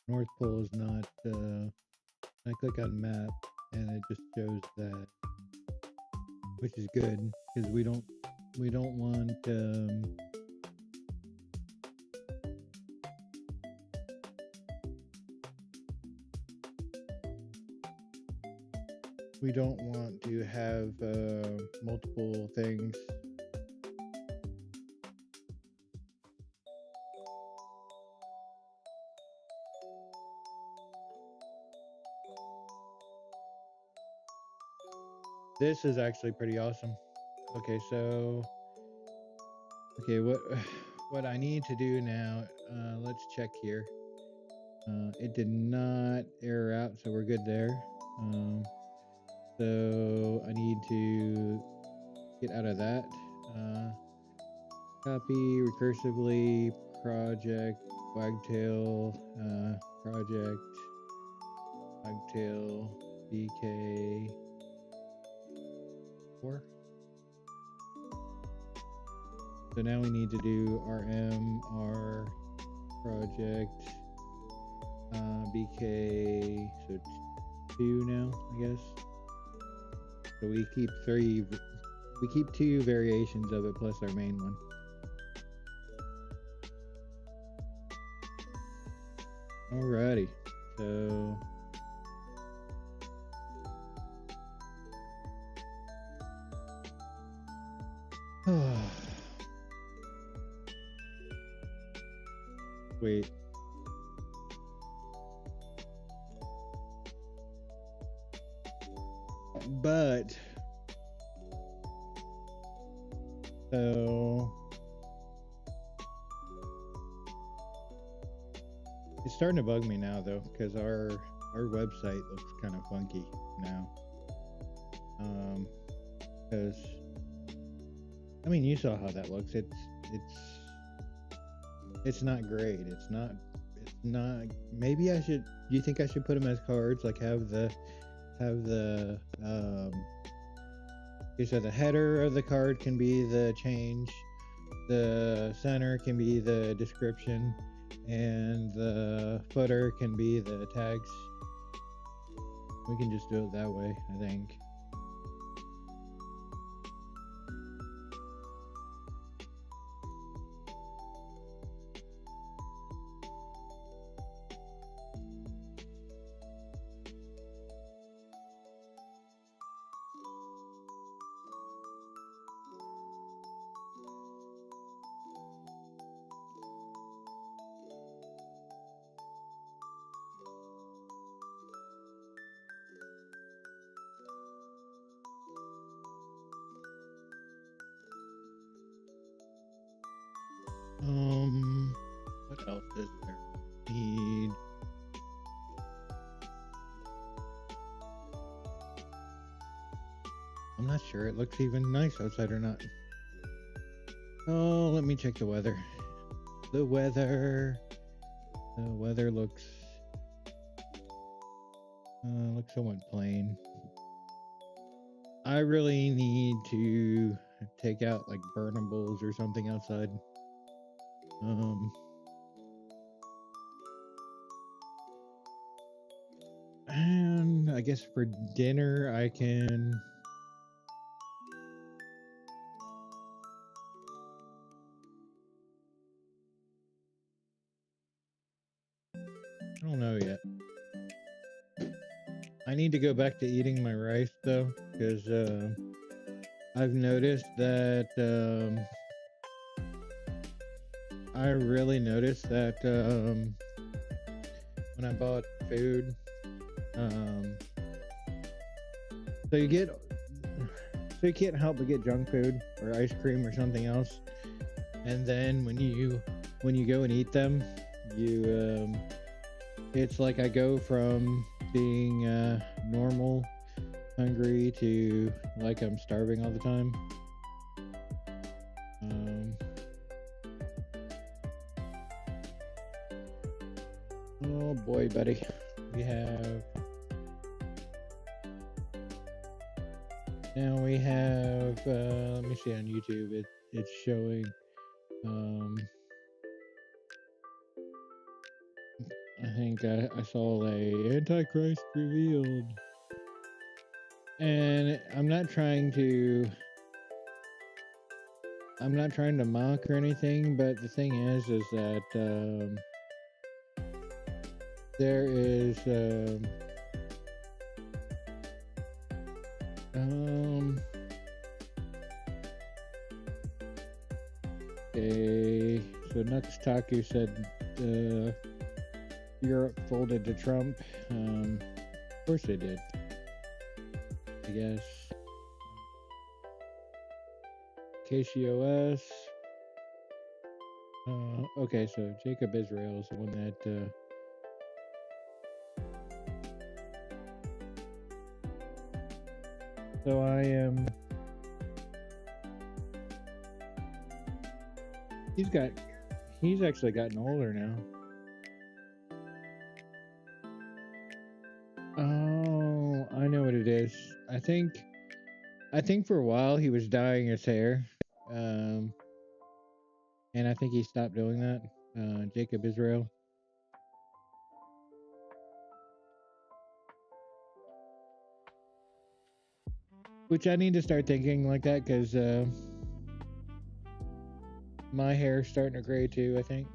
S1: North Pole is not. I click on map, and it just shows that, which is good because we don't want we don't want to have multiple things. This is actually pretty awesome. Okay, so what I need to do now, let's check here. It did not error out, so we're good there. So I need to get out of that. Copy recursively project wagtail project wagtail VK4. So now we need to do RM project BK, so 2 now, I guess. So we keep 2 variations of it plus our main one. Alrighty, so wait. But so it's starting to bug me now though, because our website looks kind of funky now. Because I mean, you saw how that looks. It's not great. It's not. Maybe I should. Do you think I should put them as cards? Like have the so the header of the card can be the change, the center can be the description, and the footer can be the tags. We can just do it that way, I think. What else is there? Need. I'm not sure it looks even nice outside or not. Oh, let me check the weather. The weather looks somewhat plain. I really need to take out like burnables or something outside. And I guess for dinner I can I don't know yet. I need to go back to eating my rice though, because I've noticed that I really noticed that when I bought food, so you can't help but get junk food or ice cream or something else, and then when you go and eat them, you it's like I go from being normal hungry to like I'm starving all the time. Oh boy, buddy, we have let me see on YouTube, it's showing I think I saw a Antichrist revealed, and I'm not trying to mock or anything, but the thing is that there is okay, so Nuxtaku said Europe folded to Trump. Of course they did, I guess. KCOS. Okay, so Jacob Israel is the one that so I am He's actually gotten older now. Oh, I know what it is. I think for a while he was dyeing his hair. And I think he stopped doing that. Jacob Israel. Which I need to start thinking like that because my hair's starting to gray too, I think.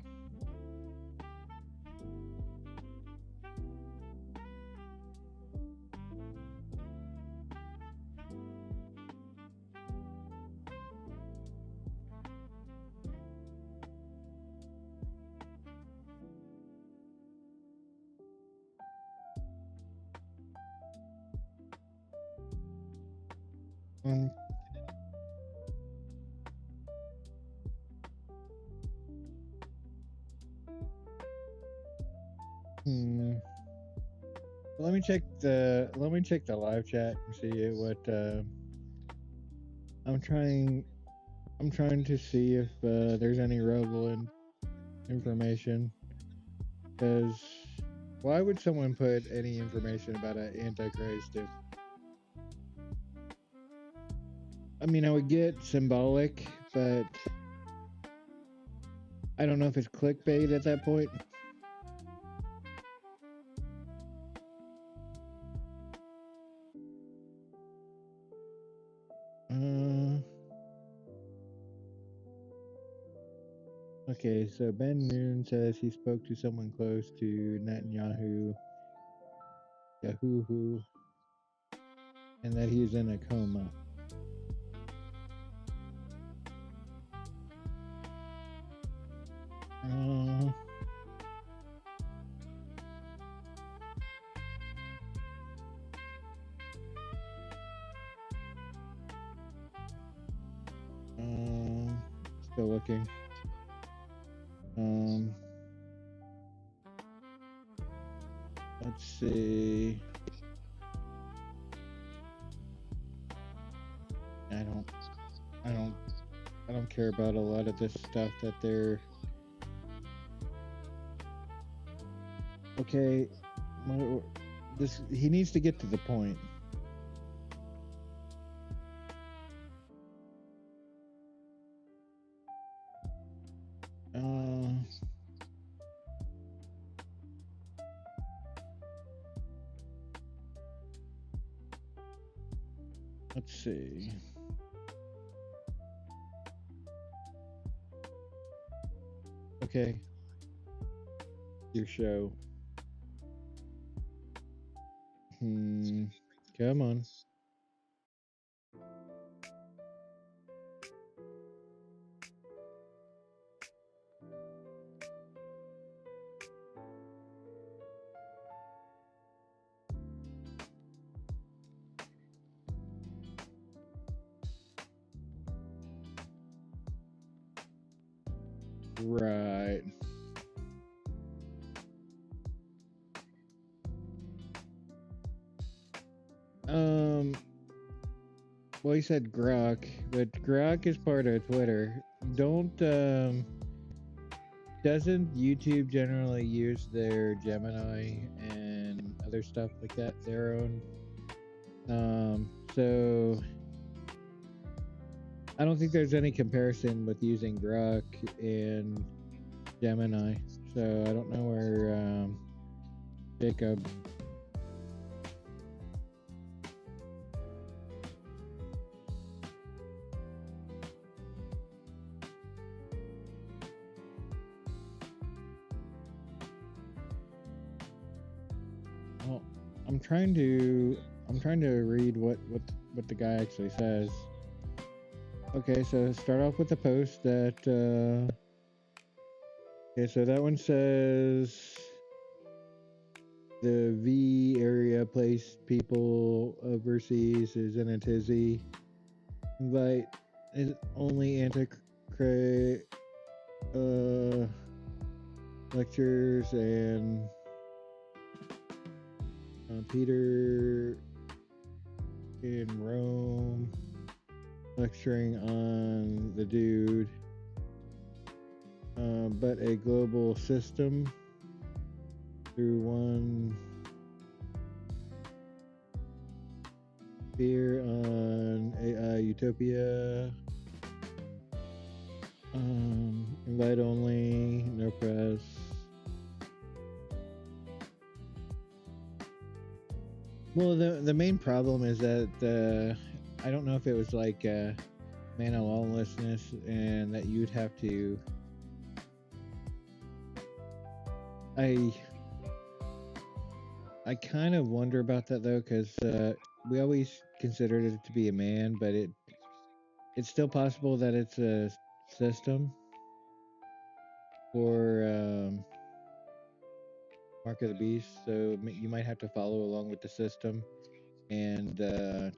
S1: Um, Let me check the live chat and see what I'm trying to see if there's any relevant information. Because why would someone put any information about an antichrist if I mean I would get symbolic, but I don't know if it's clickbait at that point. Okay, so Ben Moon says he spoke to someone close to Netanyahu, Yahoo, and that he's in a coma. Still looking. Let's see. I don't care about a lot of this stuff that they're. Okay, he needs to get to the point. Let's see. Okay. Your show. Come on. Right. Well, he said Grok, but Grok is part of Twitter. Doesn't YouTube generally use their Gemini and other stuff like that, their own? So I don't think there's any comparison with using Grok and Gemini. So I don't know where Jacob. Well, I'm trying to read what the guy actually says. Okay, so start off with the post that okay, so that one says the V area placed people overseas is in a tizzy. Invite is only lectures and Peter in Rome lecturing on the dude but a global system through one fear on AI utopia. Invite only, no press. Well, the main problem is that I don't know if it was like man of lawlessness, and that you'd have to. I kind of wonder about that though, because we always considered it to be a man, but it's still possible that it's a system for Mark of the Beast. So you might have to follow along with the system and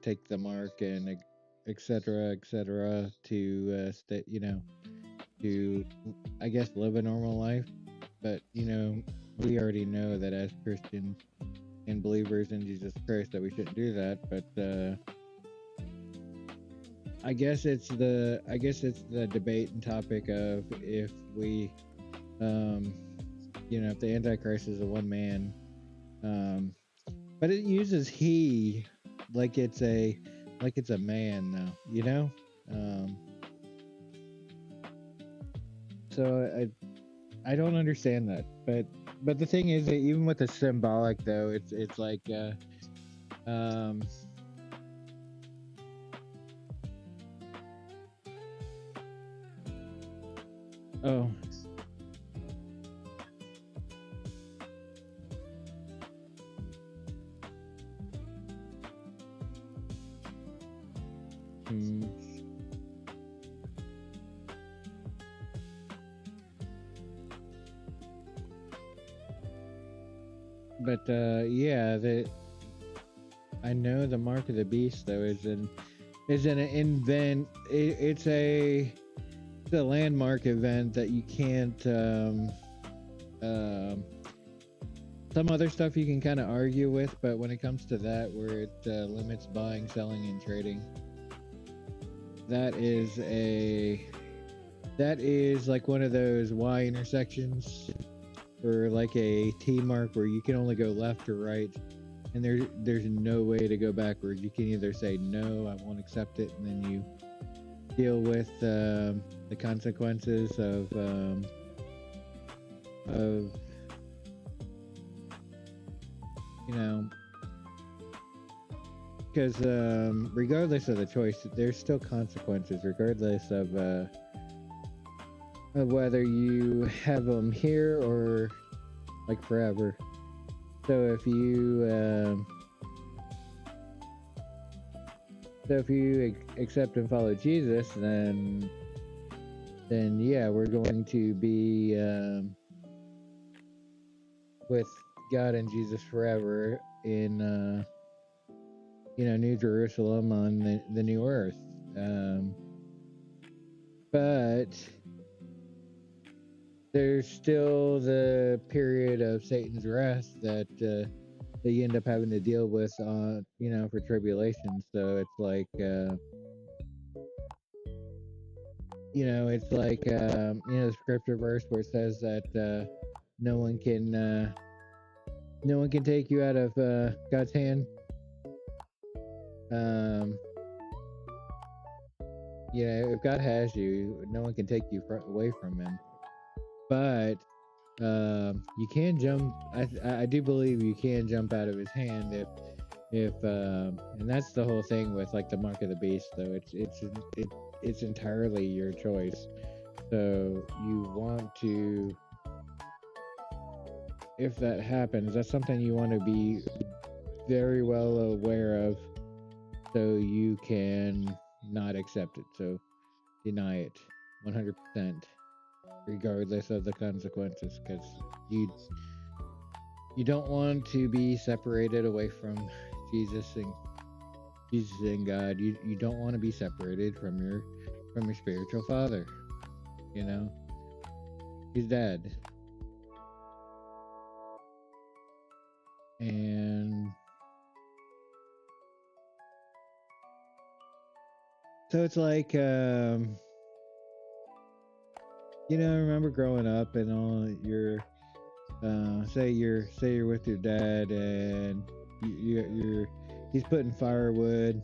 S1: take the mark and etc. to stay, to I guess live a normal life. But we already know that as Christians and believers in Jesus Christ that we shouldn't do that. But I guess it's the debate and topic of if we if the Antichrist is a one man, but it uses he like it's a man though, so I don't understand that, but the thing is that even with the symbolic though, it's like oh. But yeah, I know the mark of the beast though is an event. It's a landmark event that you can't. Some other stuff you can kind of argue with, but when it comes to that, where it limits buying, selling, and trading, that is like one of those Y intersections, or like a T mark where you can only go left or right, and there's no way to go backwards. You can either say no, I won't accept it, and then you deal with the consequences of because regardless of the choice, there's still consequences, regardless of whether you have them here or like forever. So if you accept and follow Jesus, then yeah, we're going to be with God and Jesus forever in New Jerusalem on the new earth. But there's still the period of Satan's wrath that you end up having to deal with on for tribulation. So it's like it's like the scripture verse where it says that no one can take you out of God's hand. If God has you, no one can take you away from him. But you can jump. I do believe you can jump out of his hand if and that's the whole thing with like the mark of the beast. Though it's entirely your choice. So you want to, if that happens, that's something you want to be very well aware of, so you can not accept it. So deny it 100%, regardless of the consequences, because you don't want to be separated away from Jesus and God. You don't want to be separated from your spiritual father. He's dead. And so it's like You know, I remember growing up and all your say you're with your dad and you're he's putting firewood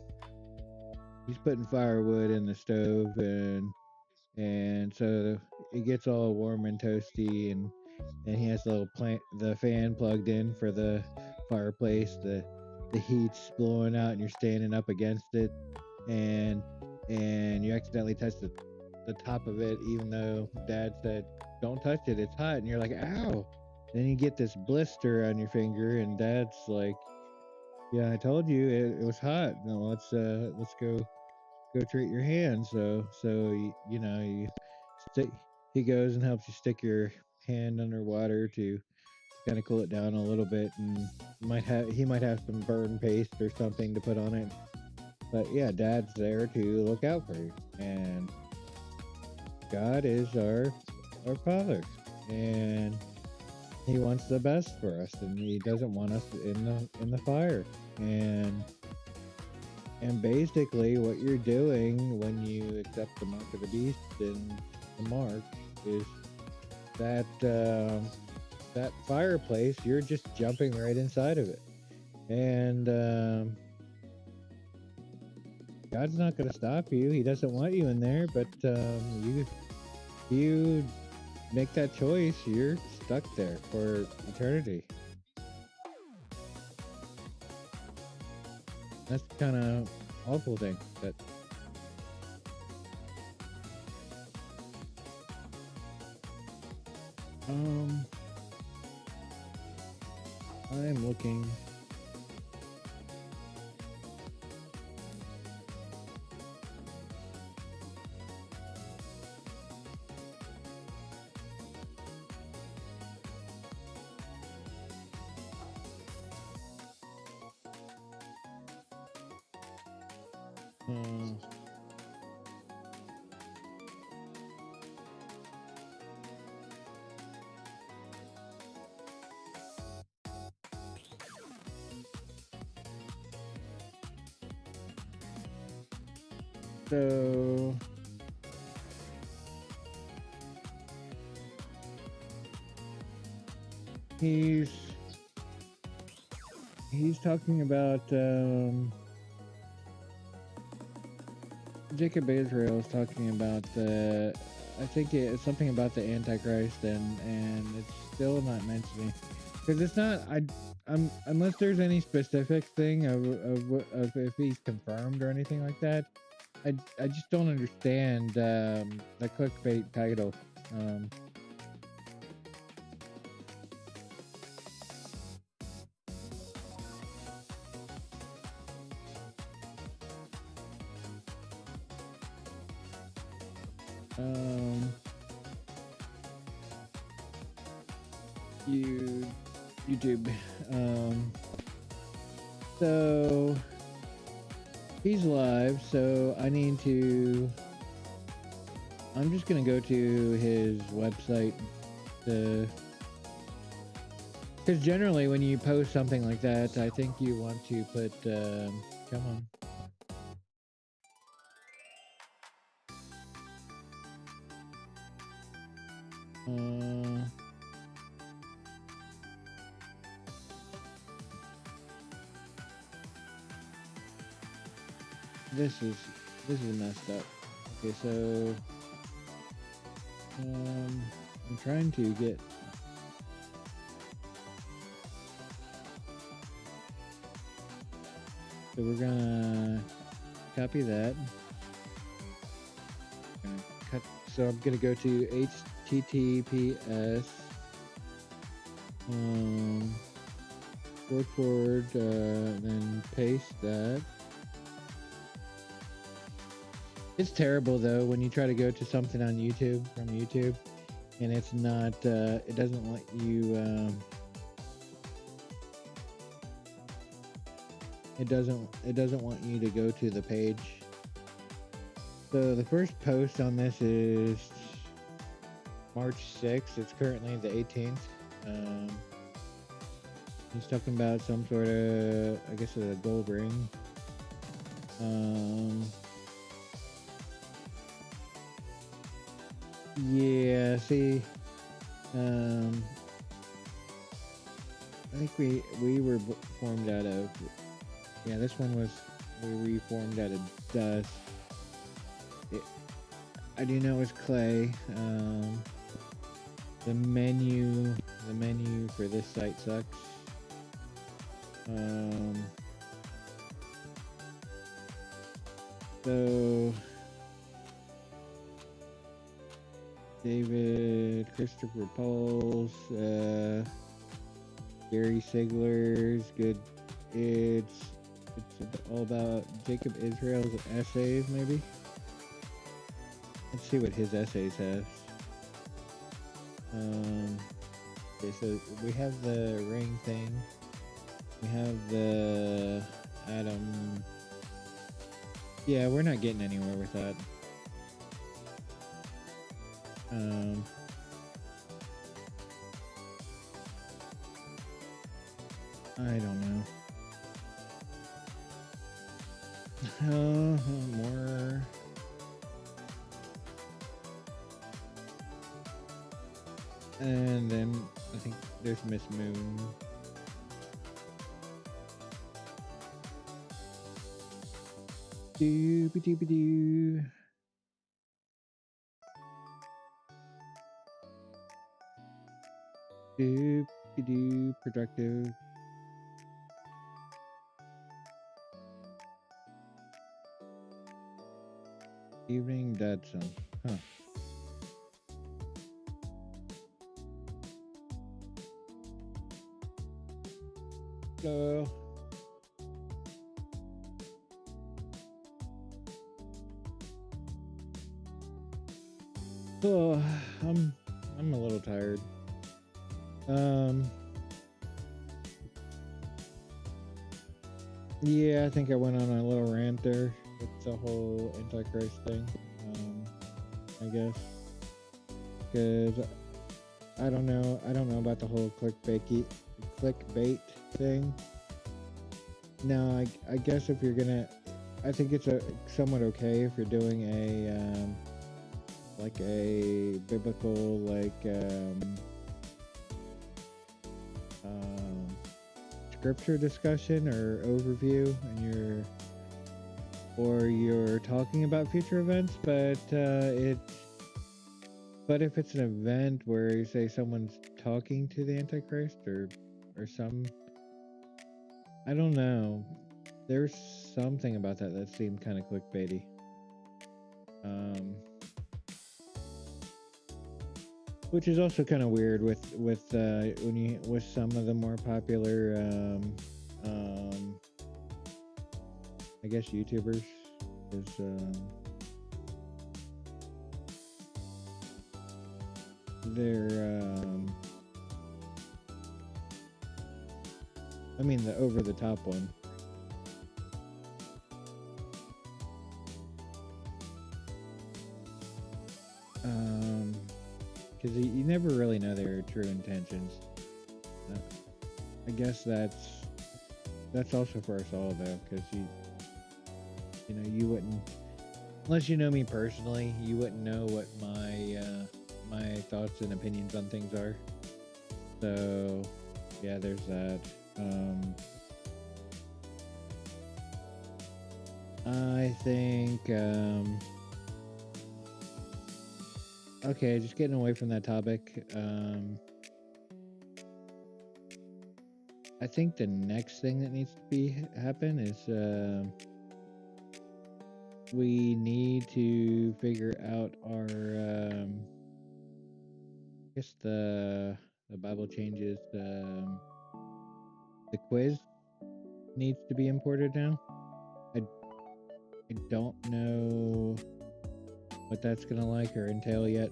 S1: in the stove and so it gets all warm and toasty and he has the fan plugged in for the fireplace. The heat's blowing out and you're standing up against it and you accidentally touch the top of it even though dad said don't touch it, it's hot, and you're like ow. Then you get this blister on your finger and dad's like, yeah, I told you it was hot. No, let's go treat your hand. So you know you stick. He goes and helps you stick your hand underwater to kind of cool it down a little bit, and he might have some burn paste or something to put on it. But yeah, Dad's there to look out for you, and God is our Father, and He wants the best for us, and He doesn't want us in the fire, and basically, what you're doing when you accept the mark of the beast and the mark is that that fireplace. You're just jumping right inside of it, and God's not going to stop you. He doesn't want you in there, but you make that choice, you're stuck there for eternity. That's kind of awful thing. But I'm looking. So he's talking about Jacob Israel is talking about the I think it's something about the Antichrist and it's still not mentioning because it's not unless there's any specific thing of if he's confirmed or anything like that. I just don't understand the clickbait title. YouTube. So he's live, so I'm just gonna go to his website because generally when you post something like that, I think you want to put come on. This is messed up. Okay, so I'm trying to get so we're gonna copy that. So I'm gonna go to HTTPS forward then paste that. It's terrible though when you try to go to something on YouTube from YouTube and it's not it doesn't let you it doesn't want you to go to the page. So the first post on this is March 6th. It's currently the 18th. He's talking about some sort of, I guess, a gold ring. Yeah, see, I think we were formed out of, yeah, this one was, we formed out of dust. I do know it's clay. The menu for this site sucks. So David, Christopher Pauls, Gary Sigler's good. It's all about Jacob Israel's essays, maybe. Let's see what his essays have. Okay, so we have the ring thing. We have the atom. Yeah, we're not getting anywhere with that. I don't know. More. And then I think there's Miss Moon. Doo-ba-doo-ba-doo. Doo-ba-doo, productive. Evening Dadson. Huh. So oh, I'm a little tired. Yeah, I think I went on a little rant there with the whole Antichrist thing. I guess because I don't know about the whole clickbait thing. No, I guess if you're gonna, I think it's somewhat okay if you're doing a like a biblical scripture discussion or overview, and you're talking about future events, but if it's an event where you say someone's talking to the Antichrist or some, I don't know, there's something about that seemed kind of clickbaity. Which is also kind of weird with some of the more popular I guess YouTubers is they're I mean the over the top one. Because you never really know their true intentions. I guess that's also for us all though, because you know you wouldn't, unless you know me personally, you wouldn't know what my thoughts and opinions on things are. So yeah, there's that. I think okay, just getting away from that topic. I think the next thing that needs to happen is we need to figure out our I guess the Bible changes. The quiz needs to be imported now. I don't know what that's gonna like or entail yet.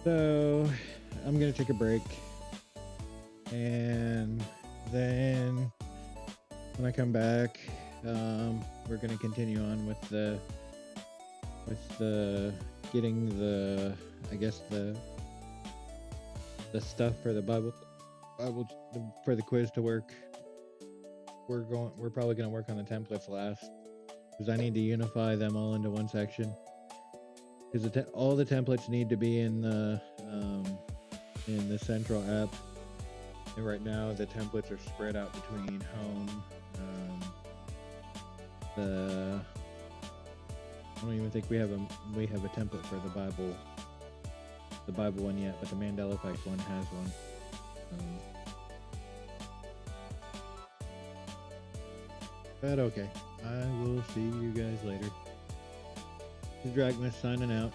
S1: So I'm gonna take a break, and then when I come back, we're gonna continue on with the getting the, I guess, the stuff for the Bible for the quiz to work. We're probably gonna work on the templates last, because I need to unify them all into one section. Because all the templates need to be in the central app. And right now the templates are spread out between home, I don't even think we have a template for the Bible one yet, but the Mandela effect one has one. But okay, I will see you guys later. This is Drackmas signing out.